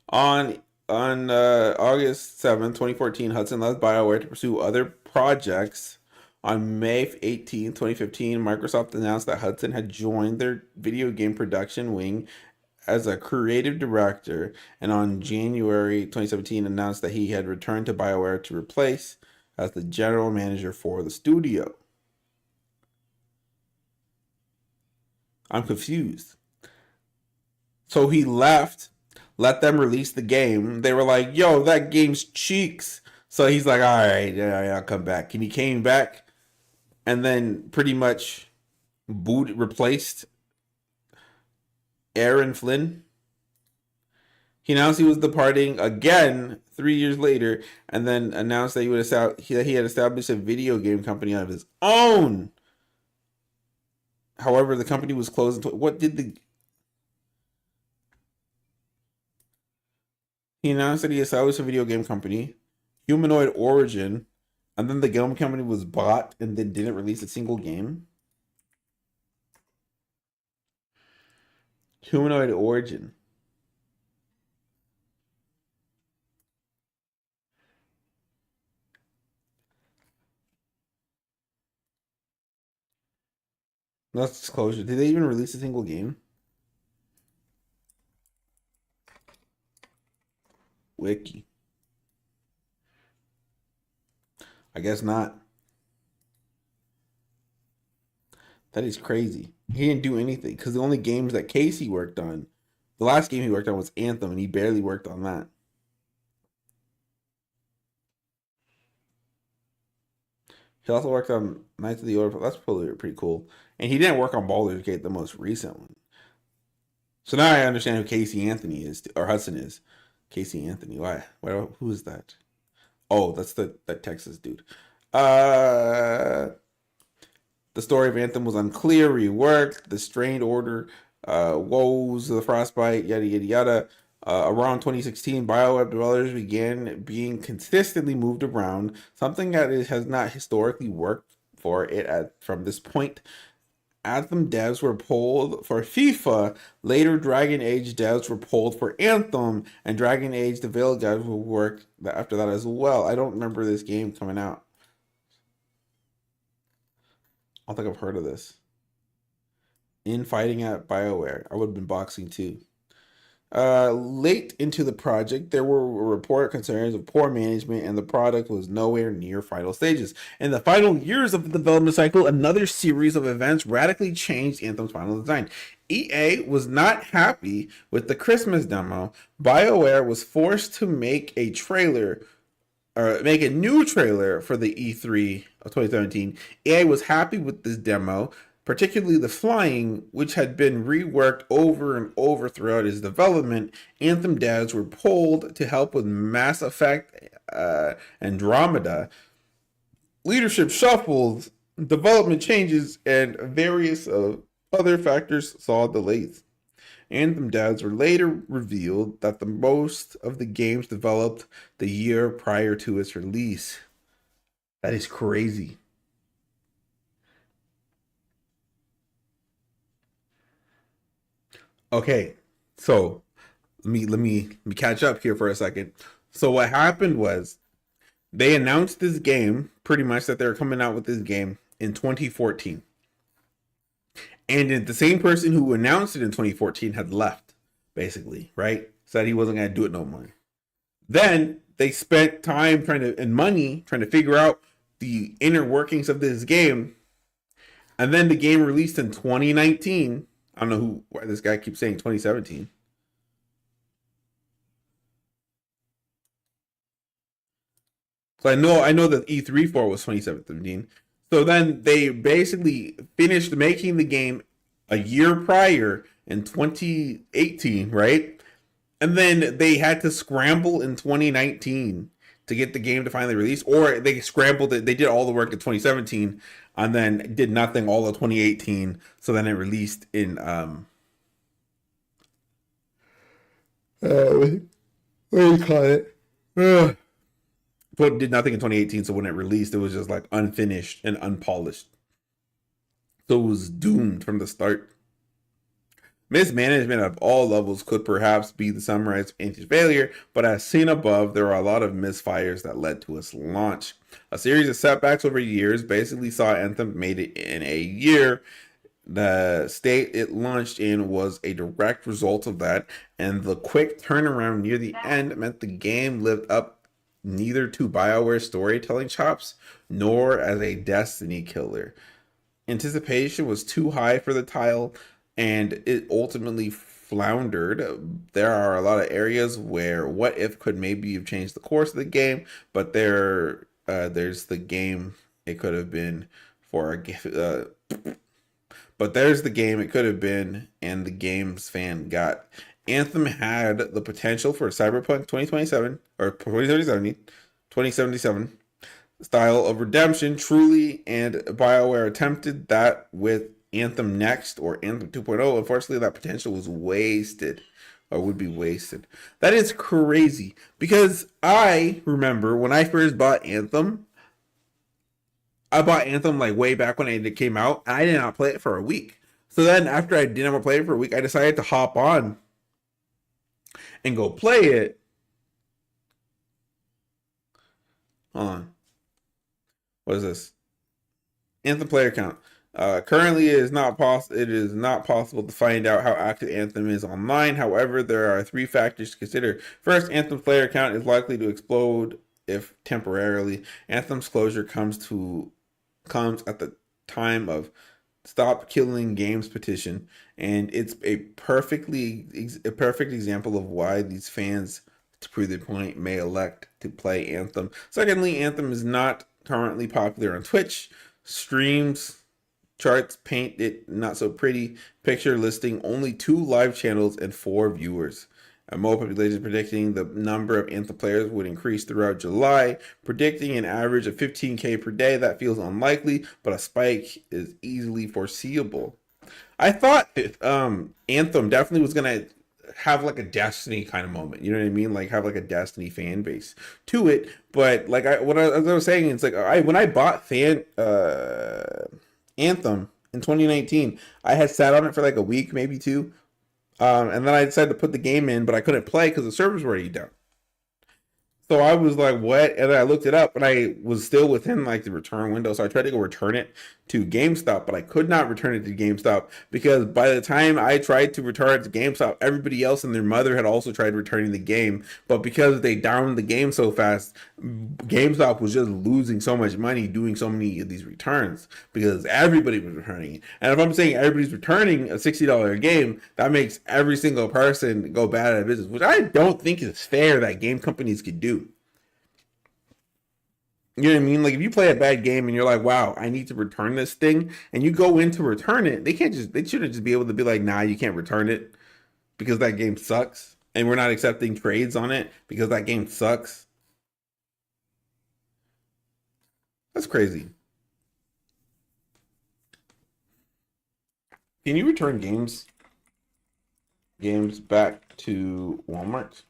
On August 7th, 2014, Hudson left BioWare to pursue other projects. On May 18th, 2015, Microsoft announced that Hudson had joined their video game production wing as a creative director, and on January 2017 announced that he had returned to BioWare to replace as the general manager for the studio. I'm confused. So he left, let them release the game. They were like, yo, that game's cheeks. So he's like, all right, I'll come back. And he came back and then pretty much replaced Aaron Flynn. He announced he was departing again 3 years later, and then announced that he had established a video game company of his own. However, the company was closed. He announced that he established a video game company, Humanoid Origin, and then the game company was bought and then didn't release a single game. Humanoid Origin. That's disclosure. Did they even release a single game? Wiki. I guess not. That is crazy. He didn't do anything because the only games that Casey worked on, the last game he worked on was Anthem, and he barely worked on that. He also worked on Knights of the Old. That's probably pretty cool. And he didn't work on Baldur's Gate, the most recent one. So now I understand who Casey Anthony is, or Hudson is. Casey Anthony. Why? Who is that? Oh, that's that Texas dude. The story of Anthem was unclear, reworked, the strained order, woes of the frostbite, yada yada yada. Around 2016, BioWare developers began being consistently moved around, something that has not historically worked for it from this point. Anthem devs were pulled for FIFA. Later, Dragon Age devs were pulled for Anthem, and Dragon Age the Veil devs will work after that as well. I don't remember this game coming out. I don't think I've heard of this. Infighting at BioWare. I would have been boxing too. Late into the project, there were reported concerns of poor management, and the product was nowhere near final stages. In the final years of the development cycle, another series of events radically changed Anthem's final design. EA was not happy with the Christmas demo. BioWare was forced to make a new trailer for the E3 of 2017. EA was happy with this demo, particularly the flying, which had been reworked over and over throughout its development. Anthem devs were pulled to help with Mass Effect Andromeda. Leadership shuffles, development changes, and various other factors saw delays. Anthem devs were later revealed that the most of the games developed the year prior to its release. That is crazy. Okay, so let me catch up here for a second. So what happened was they announced this game pretty much that they were coming out with this game in 2014, and the same person who announced it in 2014 had left, basically, right? Said he wasn't gonna do it no more. Then they spent time and money trying to figure out the inner workings of this game, and then the game released in 2019. I don't know why this guy keeps saying 2017. So I know that E3 for was 2017. So then they basically finished making the game a year prior in 2018, right? And then they had to scramble in 2019 to get the game to finally release, or they scrambled it. They did all the work in 2017 and then did nothing all of 2018. So then it released in what do you call it? But did nothing in 2018. So when it released, it was just like unfinished and unpolished. So it was doomed from the start. Mismanagement of all levels could perhaps be the summarized anti failure, but as seen above, there are a lot of misfires that led to its launch. A series of setbacks over years basically saw Anthem made it in a year. The state it launched in was a direct result of that, and the quick turnaround near the end meant the game lived up neither to BioWare's storytelling chops nor as a Destiny killer. Anticipation was too high for the title, and it ultimately floundered. There are a lot of areas where what if could maybe have changed the course of the game, but there's the game it could have been for but there's the game it could have been, and the game's fan got. Anthem had the potential for Cyberpunk 2027 or 2077 style of redemption, truly, and BioWare attempted that with Anthem Next or Anthem 2.0. Unfortunately, that potential was wasted or would be wasted. That is crazy because I remember when I first bought Anthem, I bought Anthem like way back when it came out, and I did not play it for a week. So then after I didn't play it for a week, I decided to hop on and go play it. Hold on. What is this? Anthem player count. Currently, it is not possible to find out how active Anthem is online. However, there are three factors to consider. First, Anthem player count is likely to explode if temporarily. Anthem's closure comes at the time of Stop Killing Games petition, and it's a perfect example of why these fans, to prove their point, may elect to play Anthem. Secondly, Anthem is not currently popular on Twitch. Streams charts paint it not so pretty picture, listing only 2 live channels and 4 viewers. A Mo Population predicting the number of Anthem players would increase throughout July, predicting an average of 15K per day. That feels unlikely, but a spike is easily foreseeable. I thought Anthem definitely was gonna have like a Destiny kind of moment. You know what I mean? Like have like a Destiny fan base to it. But like as I was saying, it's like when I bought Anthem in 2019, I had sat on it for like a week, maybe two. And then I decided to put the game in, but I couldn't play because the servers were already down. So I was like, what? And then I looked it up and I was still within like the return window. So I tried to go return it to GameStop, but I could not return it to GameStop because by the time I tried to return it to GameStop, everybody else and their mother had also tried returning the game. But because they downed the game so fast, GameStop was just losing so much money doing so many of these returns because everybody was returning it. And if I'm saying everybody's returning a $60 game, that makes every single person go bad at business, which I don't think is fair that game companies could do. You know what I mean? Like if you play a bad game and you're like, "Wow, I need to return this thing," and you go in to return it, they shouldn't just be able to be like, "Nah, you can't return it because that game sucks, and we're not accepting trades on it because that game sucks." That's crazy. Can you return games back to Walmart?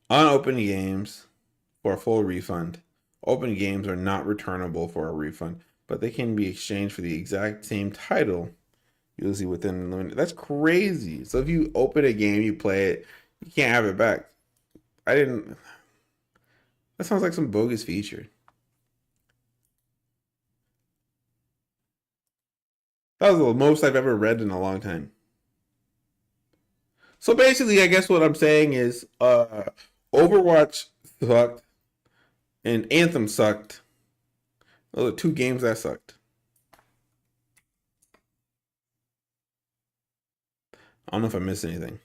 Unopened games for a full refund. Open games are not returnable for a refund, but they can be exchanged for the exact same title, usually within limited. That's crazy. So if you open a game, you play it, you can't have it back. I didn't. That sounds like some bogus feature. That was the most I've ever read in a long time. So basically, I guess what I'm saying is, Overwatch sucked and Anthem sucked. Those are two games that sucked. I don't know if I missed anything.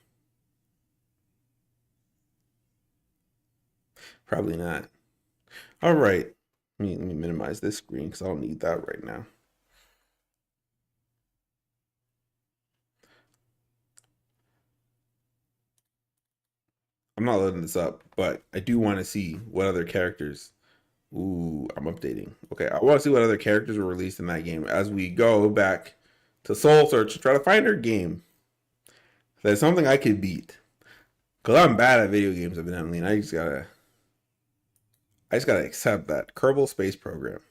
Probably not. All right. Let me minimize this screen because I don't need that right now. I'm not loading this up, but I do want to see what other characters. Ooh, I'm updating. Okay, I want to see what other characters were released in that game as we go back to Soul Search to try to find her game. That's something I could beat. Cause I'm bad at video games, evidently, and I just gotta accept that. Kerbal Space Program.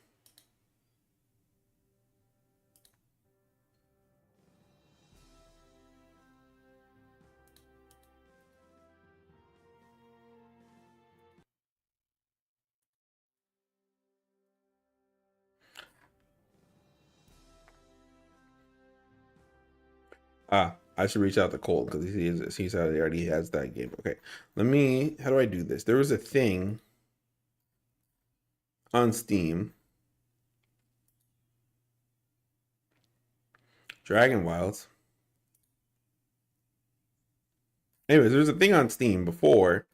I should reach out to Colt because he's already has that game. Okay, how do I do this? There was a thing on Steam. Dragon Wilds. Anyways, there's a thing on Steam before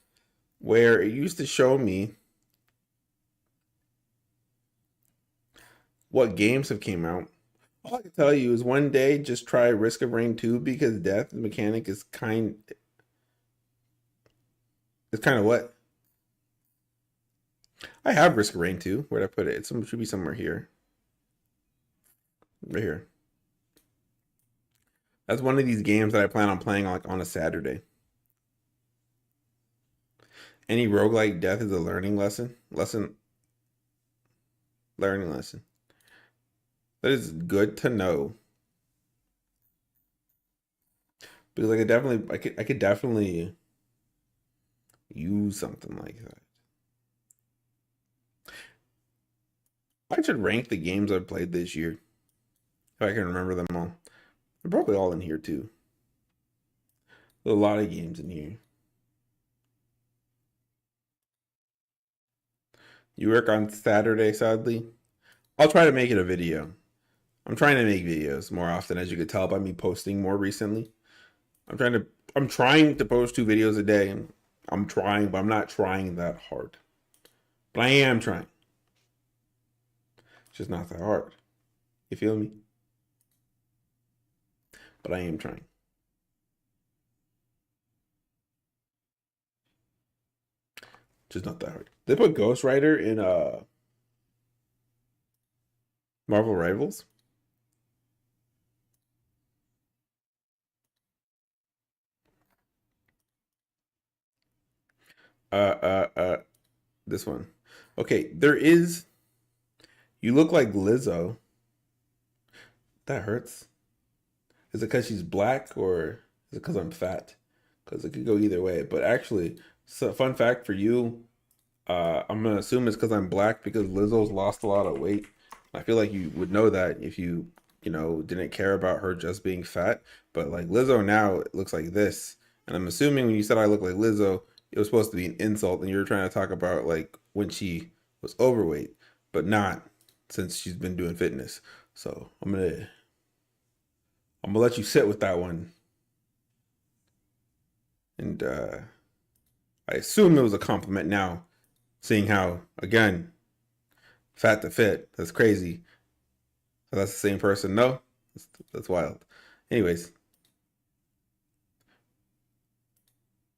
where it used to show me what games have came out. All I can tell you is one day just try Risk of Rain 2 because death mechanic is kind of what? I have Risk of Rain 2. Where'd I put it? It should be somewhere here. Right here. That's one of these games that I plan on playing like on a Saturday. Any roguelike death is a learning lesson. Learning lesson. That is good to know. Because I could definitely use something like that. I should rank the games I've played this year. If I can remember them all. They're probably all in here too. There's a lot of games in here. You work on Saturday, sadly. I'll try to make it a video. I'm trying to make videos more often, as you could tell by me posting more recently. I'm trying to post 2 videos a day. I'm trying, but I'm not trying that hard. But I am trying. It's just not that hard. You feel me? But I am trying. Just not that hard. They put Ghost Rider in Marvel Rivals. This one. Okay, there is. You look like Lizzo. That hurts. Is it because she's black or is it because I'm fat? Because it could go either way. But actually, so fun fact for you, I'm gonna assume it's because I'm black because Lizzo's lost a lot of weight. I feel like you would know that if you didn't care about her just being fat. But like Lizzo now looks like this, and I'm assuming when you said I look like Lizzo, it was supposed to be an insult, and you were trying to talk about like when she was overweight, but not since she's been doing fitness. So I'm gonna let you sit with that one, and I assume it was a compliment now, seeing how again fat to fit. That's crazy. So that's the same person. No, that's wild. Anyways,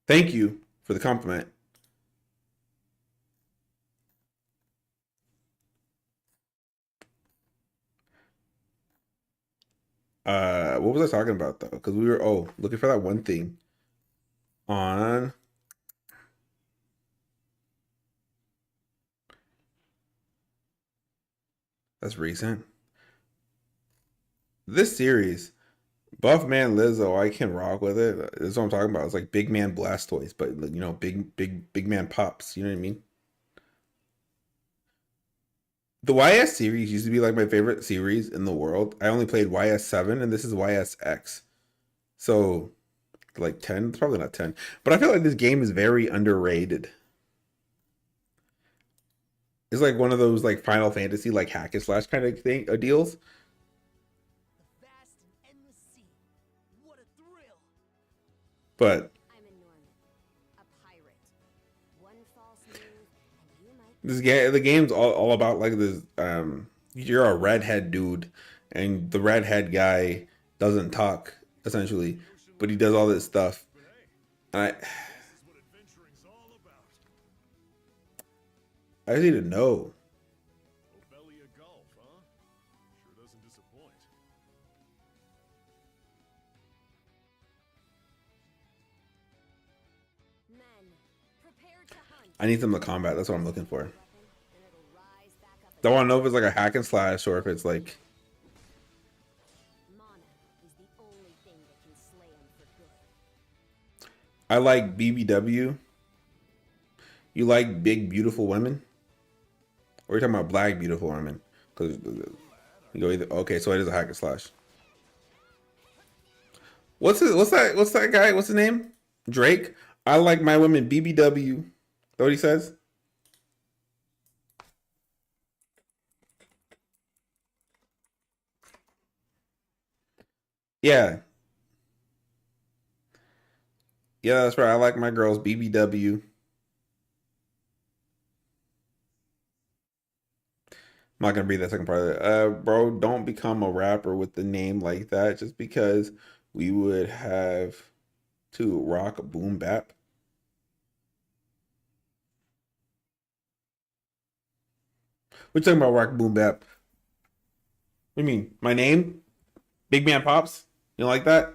thank you for the compliment. What was I talking about though? Because we were looking for that one thing on That's recent. This series, Buff Man Lizzo, I can rock with it. That's what I'm talking about. It's like Big Man Blastoise, but you know, big man pops. You know what I mean? The YS series used to be like my favorite series in the world. I only played YS 7, and this is YSX. So like 10, it's probably not 10. But I feel like this game is very underrated. It's like one of those like Final Fantasy like hack and slash kind of thing deals. The vast and endless sea. What a thrill! But I'm a Norman, a pirate. One false move, and you might. this game, the game's all about like this. You're a redhead dude, and the redhead guy doesn't talk essentially, but he does all this stuff. And I just need to know. Obelia Golf, huh? Sure doesn't disappoint. Men, prepare to hunt. I need some of the combat. That's what I'm looking for. And it'll rise back up Don't want to know if it's like a hack and slash or if it's like. Mana is the only thing that can slay him for good. I like BBW. You like big beautiful women? Or are you talking about black beautiful women? Because you go either. Okay, so it is a hack and slash. What's that guy? What's his name? Drake. I like my women BBW. Is that what he says? Yeah. Yeah, that's right. I like my girls BBW. I'm not gonna read that second part of it. Bro, don't become a rapper with the name like that just because we would have to rock a boom bap. We're talking about rock boom bap. What do you mean? My name? Big Man Pops? You don't like that?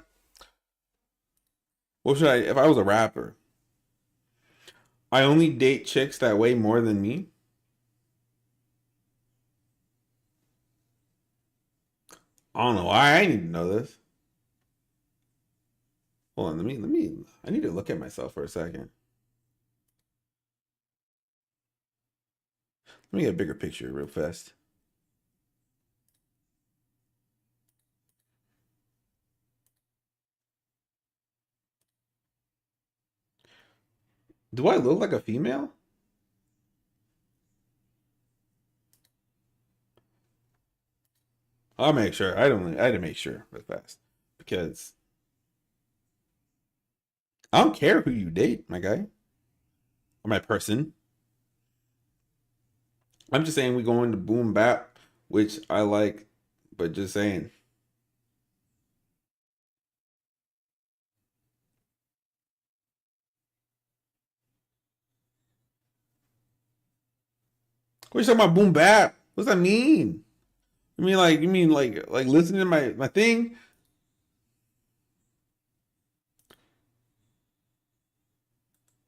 What should I if I was a rapper? I only date chicks that weigh more than me. I don't know why I need to know this. Hold on, let me I need to look at myself for a second. Let me get a bigger picture real fast. Do I look like a female? I'll make sure. I had to make sure real fast. Because I don't care who you date, my guy. Or my person. I'm just saying we go into boom bap, which I like, but just saying. What you talking about boom bap? What's that mean? You mean like listening to my thing?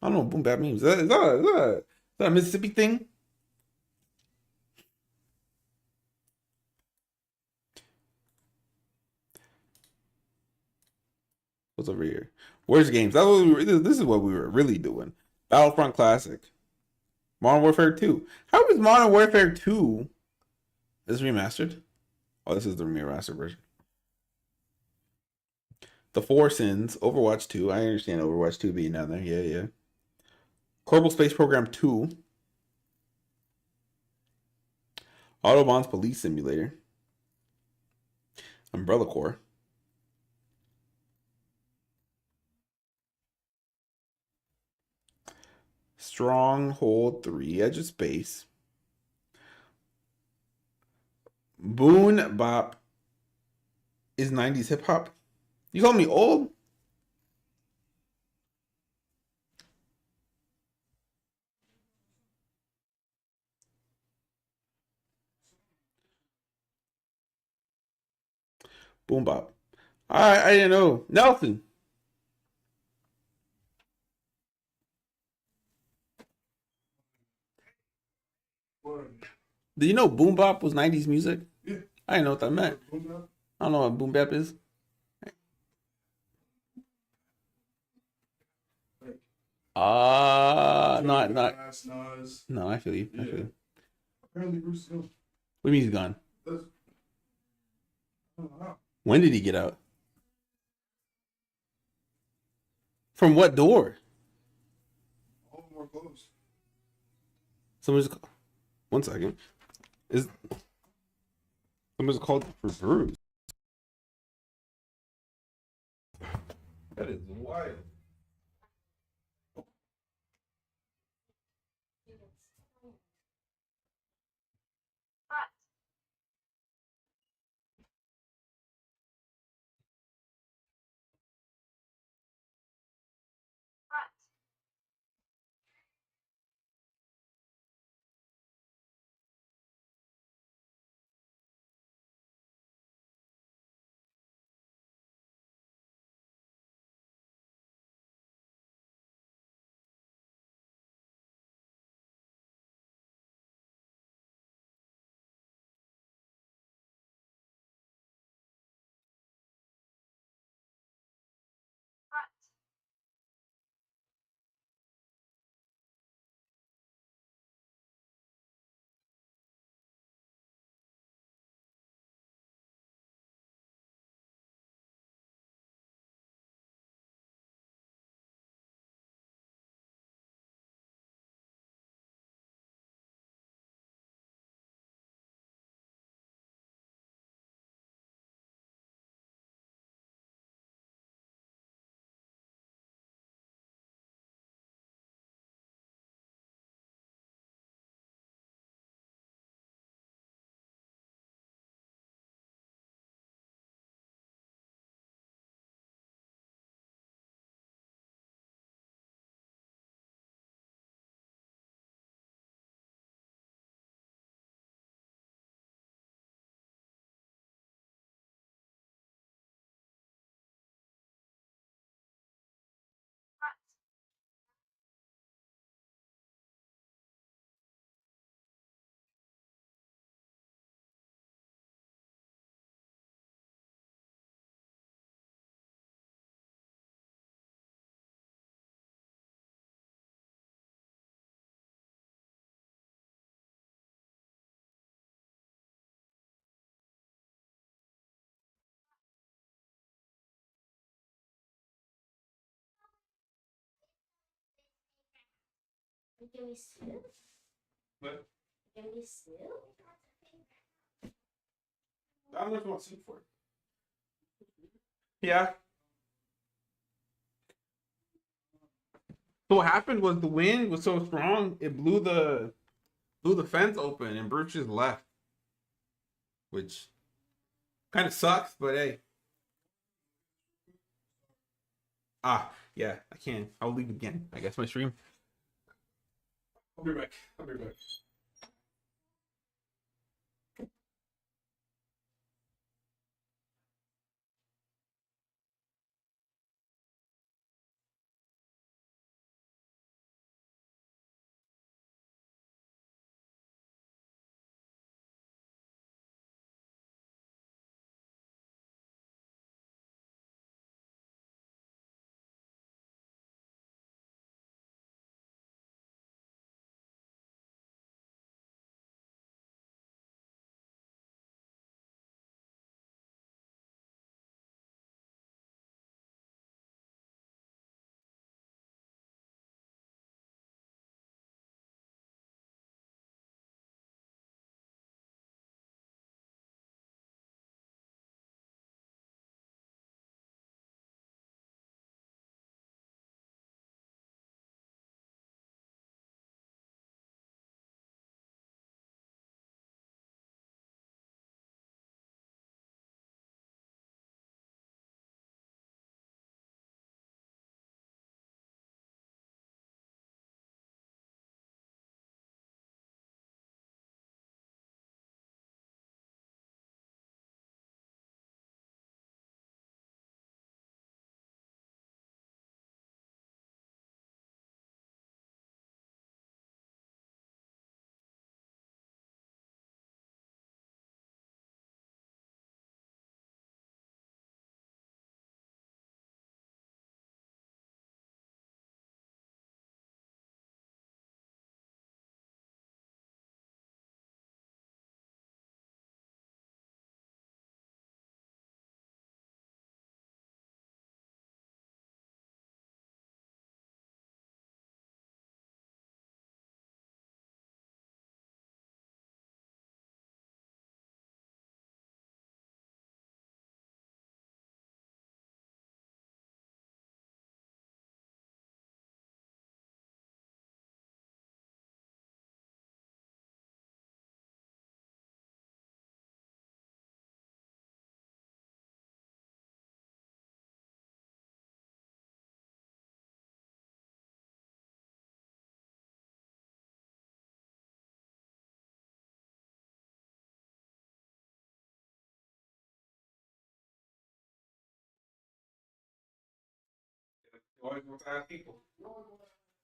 I don't know what boom bap means. Is that a Mississippi thing? What's over here? Where's games? This is what we were really doing. Battlefront Classic. Modern Warfare 2. How is Modern Warfare 2 is remastered? Oh, this is the remastered version. The Four Sins, Overwatch 2. I understand Overwatch 2 being down there. Yeah, yeah. Kerbal Space Program 2. Autobahn's Police Simulator. Umbrella Corps. Stronghold 3, Edge of Space. Boon Bop is 90s hip hop. You call me old? Boom Bop. I didn't know. Nelson. Do you know boom bap was 90s music? Yeah. I didn't know what that meant. I don't know what boom bap is. Not. SNES. No, I feel you. I feel Yeah. you. Apparently Bruce Hill. What means he's gone? That's, I don't know how. When did he get out? From what door? All of them are closed. Someone's. One second. Is someone's called for Bruce? That is wild. Give me soup? What? Give me soup? I don't know if you want soup for it. Yeah. So what happened was the wind was so strong it blew the fence open and Bruce just left, which kind of sucks. But hey, yeah, I can. I'll leave again. I guess my stream. I'll be back. I'll be back. Always wants to ask people.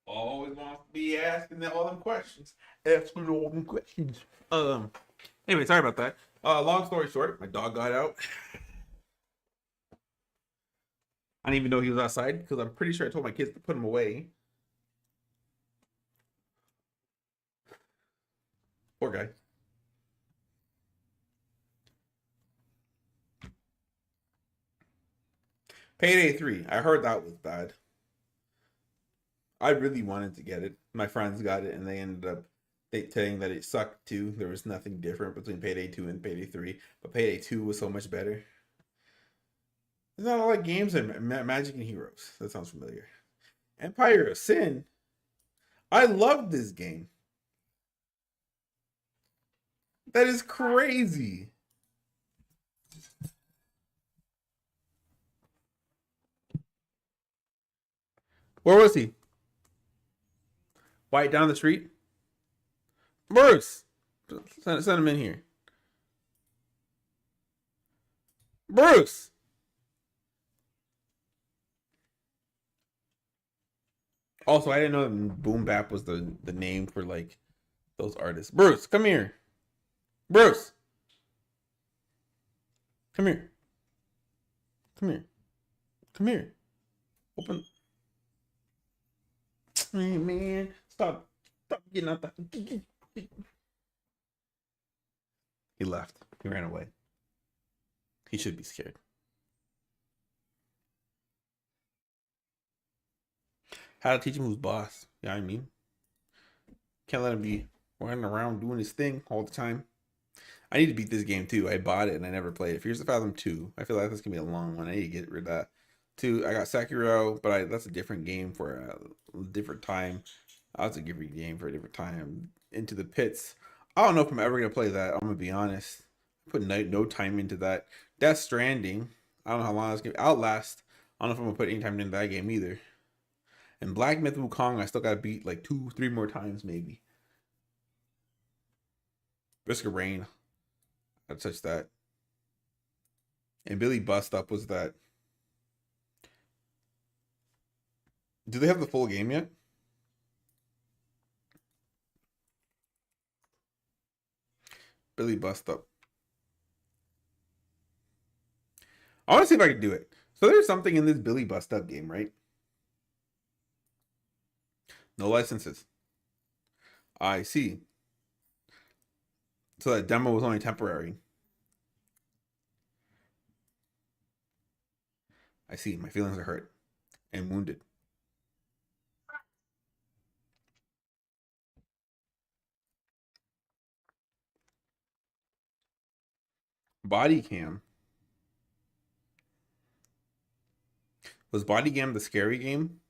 Always wants to be asking all them questions. Asking all them questions. Anyway, sorry about that. Long story short, my dog got out. I didn't even know he was outside because I'm pretty sure I told my kids to put him away. Poor guy. Payday 3. I heard that was bad. I really wanted to get it. My friends got it and they ended up saying that it sucked too. There was nothing different between Payday 2 and Payday 3, but Payday 2 was so much better. There's not a lot of games in Magic and Heroes. That sounds familiar. Empire of Sin. I love this game. That is crazy. Where was he? White down the street? Bruce! Send him in here. Bruce! Also, I didn't know that Boom Bap was the name for like those artists. Bruce, come here. Bruce! Come here. Come here. Come here. Open. Hey, man. Stop getting out that. He left. He ran away. He should be scared. How to teach him who's boss. You know what I mean? Can't let him be running around doing his thing all the time. I need to beat this game too. I bought it and I never played it. Fears of Fathom 2. I feel like this can be a long one. I need to get rid of that. 2. I got Sekiro, but that's a different game for a different time. That's a different game for a different time. Into the Pits. I don't know if I'm ever gonna play that. I'm gonna be honest. I put no time into that. Death Stranding. I don't know how long this game. Outlast. I don't know if I'm gonna put any time into that game either. And Black Myth Wukong, I still gotta beat like 2-3 more times maybe. Risk of Rain. I touched that. And Billy Bust Up was that. Do they have the full game yet? Billy Bust Up. I want to see if I can do it. So there's something in this Billy Bust Up game, right? No licenses. I see. So that demo was only temporary. I see. My feelings are hurt and wounded. Body Cam. Was Body Cam the scary game?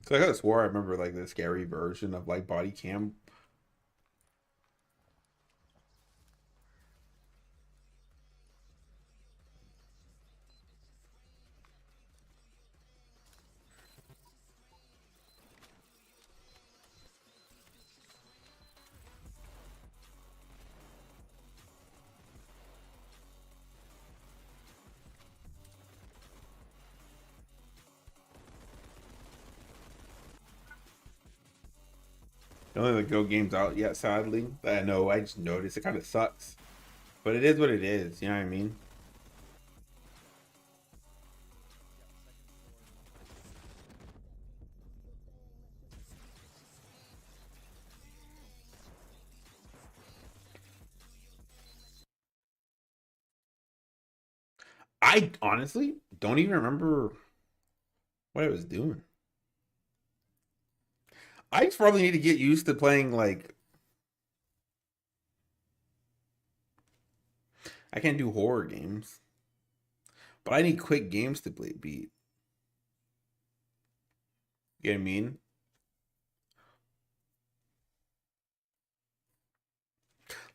So I could have swore I remember like the scary version of like Body Cam. The only like Go games out yet, sadly. That I know. I just noticed it kind of sucks, but it is what it is. You know what I mean? I honestly don't even remember what I was doing. I just probably need to get used to playing like I can't do horror games, but I need quick games to play beat. You know what I mean?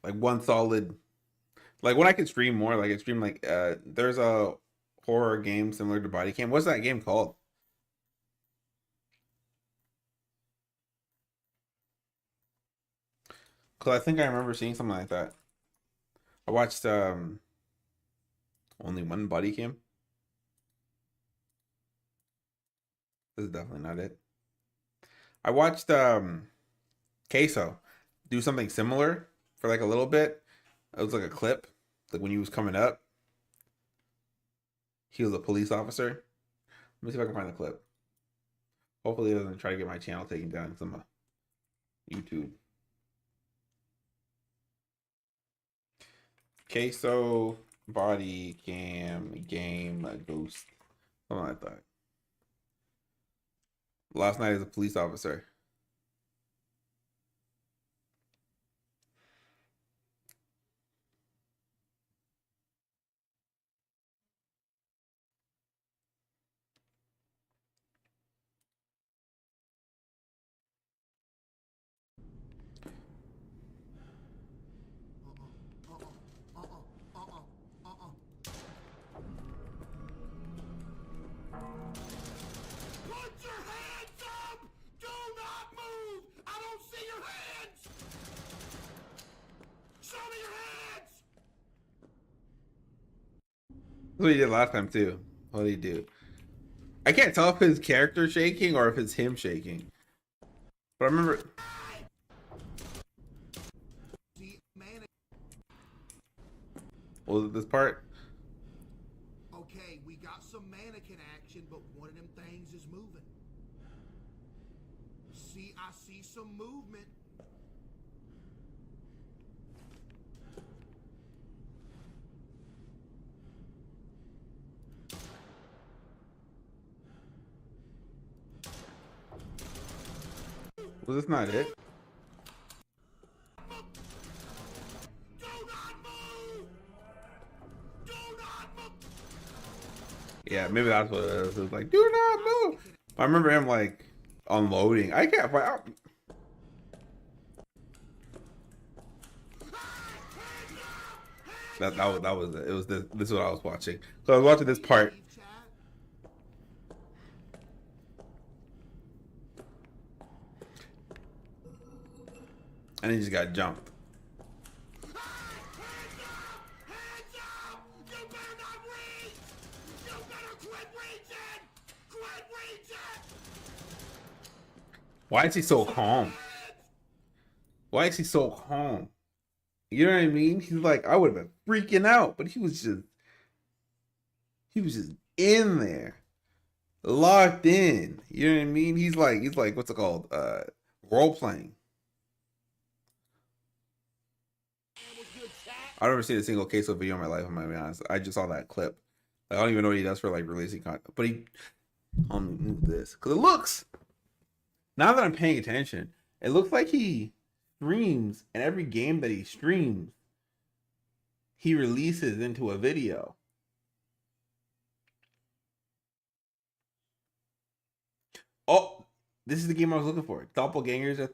Like one solid like when I can stream more, like I stream like there's a horror game similar to Body Cam. What's that game called? Because I think I remember seeing something like that. I watched only one Body Cam. This is definitely not it. I watched Queso do something similar for like a little bit. It was like a clip, like when he was coming up. He was a police officer. Let me see if I can find the clip. Hopefully, it doesn't try to get my channel taken down because I'm a YouTube. Queso Body Cam game ghost. Something like that. Last night as a police officer. Put your hands up! Do not move! I don't see your hands! Show me your hands! That's what he did last time too. What did he do? I can't tell if his character's shaking or if it's him shaking. But I remember. See, man. Was it this part? Okay, we got some mannequin action, but one of them things is moving. See, I see some movement. Was this not it? Do not move! Do not move! Yeah, maybe that's what it is. It was like, do not move. I remember him like unloading. I can't find out. That was it. It was this is what I was watching. So I was watching this part. Leave chat. And he just got jumped. Hands up! You better not reach! You better quit reaching! Quit reaching! Why is he so calm? Why is he so calm? You know what I mean? He's like, I would have been freaking out, but he was just in there, locked in. You know what I mean? He's like, what's it called? Role playing. I've never seen a single Queso video in my life. I'm gonna be honest. I just saw that clip. I don't even know what he does for like releasing content. But he, let me move this because it looks. Now that I'm paying attention, it looks like he streams, and every game that he streams, he releases into a video. Oh, this is the game I was looking for. Doppelgangers at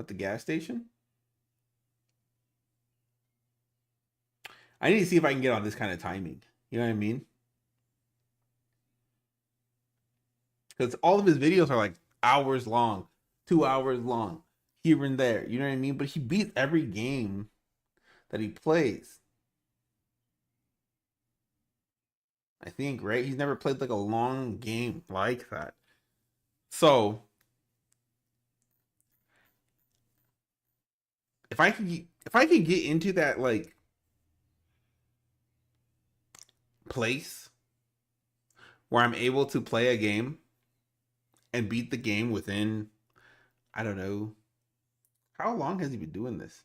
the gas station. I need to see if I can get on this kind of timing. You know what I mean? Because all of his videos are like hours long, 2 hours long, here and there. You know what I mean? But he beats every game that he plays. I think, right? He's never played like a long game like that. So if I could get into that like place where I'm able to play a game and beat the game within, I don't know, how long has he been doing this?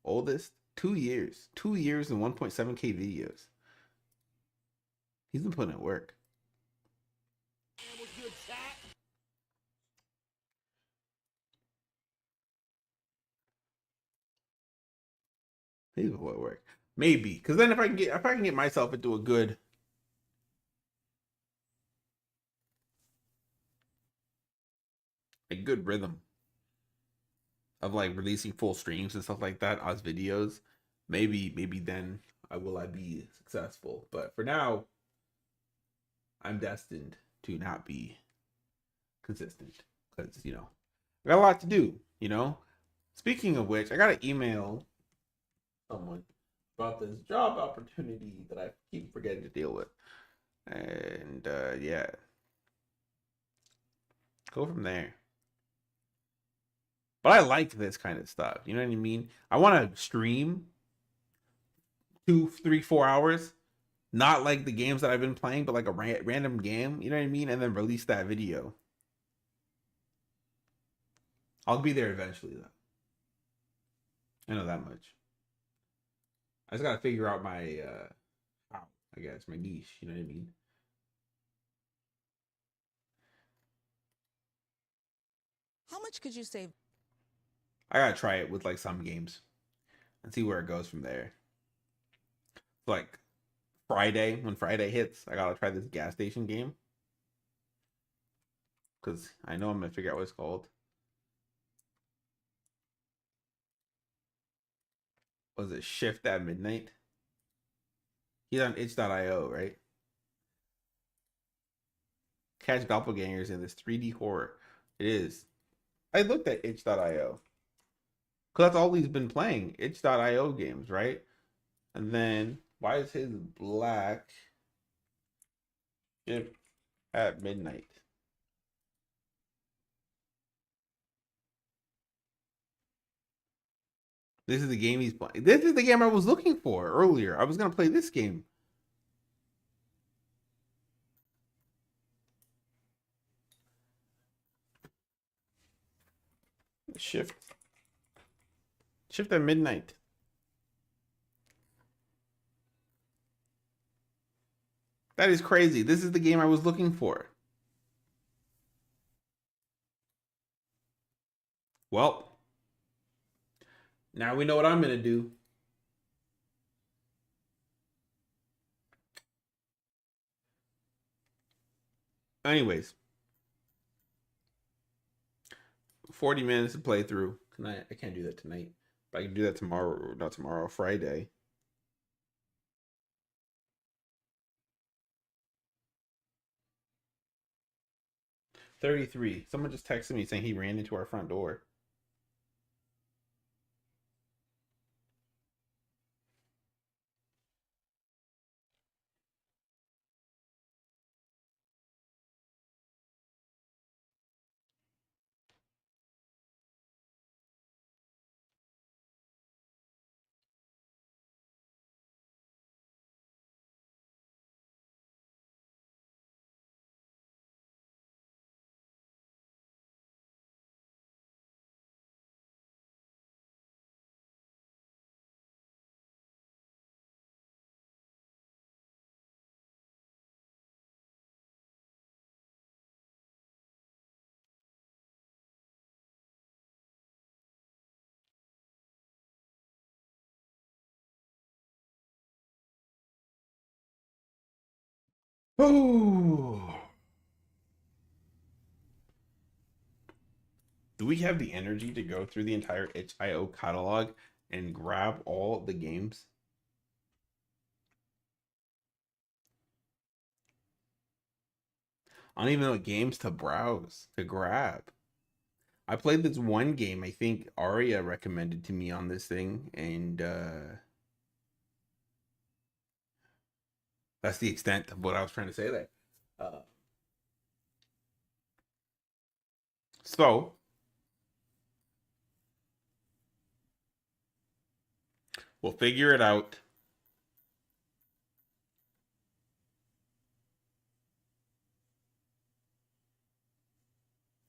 Oldest 2 years, 2 years and 1.7K videos. He's been putting in work. Maybe it will work. Maybe, because then if I can get myself into a good rhythm of like releasing full streams and stuff like that as videos, maybe then I be successful. But for now, I'm destined to not be consistent because I got a lot to do. Speaking of which, I got to email someone about this job opportunity that I keep forgetting to deal with, and yeah, go from there. But I like this kind of stuff. You know what I mean? I want to stream 2, 3, 4 hours, not like the games that I've been playing, but like a random game. You know what I mean? And then release that video. I'll be there eventually, though. I know that much. I just gotta figure out my how, I guess, my niche. You know what I mean? How much could you save? I gotta try it with like some games and see where it goes from there. Like Friday, when Friday hits, I gotta try this gas station game because I know I'm gonna figure out what it's called. Was it Shift at Midnight? He's on itch.io, right? Catch doppelgangers in this 3D horror. It is. I looked at itch.io. Because that's all he's been playing. Itch.io games, right? And then, why is his black Shift at Midnight? This is the game he's playing. This is the game I was looking for earlier. I was going to play this game. Shift at Midnight. That is crazy. This is the game I was looking for. Well, now we know what I'm going to do. Anyways, 40 minutes to play through. I can't do that tonight, but I can do that tomorrow. Not tomorrow, Friday. $33. Someone just texted me saying he ran into our front door. Oh. Do we have the energy to go through the entire itch.io catalog and grab all the games? I don't even know what games to browse, to grab. I played this one game I think Aria recommended to me on this thing, and that's the extent of what I was trying to say there. So, we'll figure it out.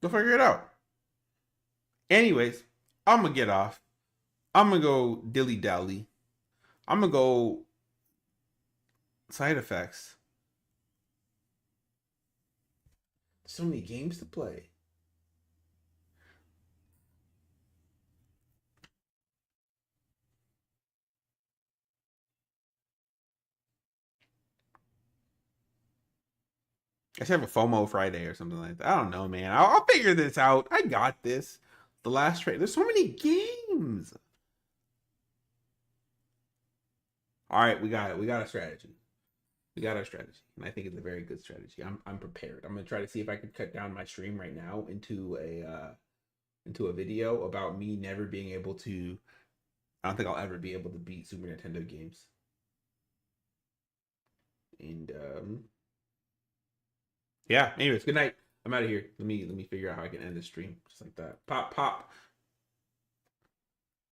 We'll figure it out. Anyways, I'm gonna get off. I'm gonna go dilly dally. I'm gonna go side effects. So many games to play. I should have a FOMO Friday or something like that. I don't know, man. I'll figure this out. I got this. The last trade. There's so many games. All right, we got it. We got a strategy. We got our strategy, and I think it's a very good strategy. I'm prepared. I'm gonna try to see if I could cut down my stream right now into a video about me never being able to. I don't think I'll ever be able to beat Super Nintendo games. And yeah. Anyways, good night. I'm out of here. Let me figure out how I can end this stream just like that. Pop.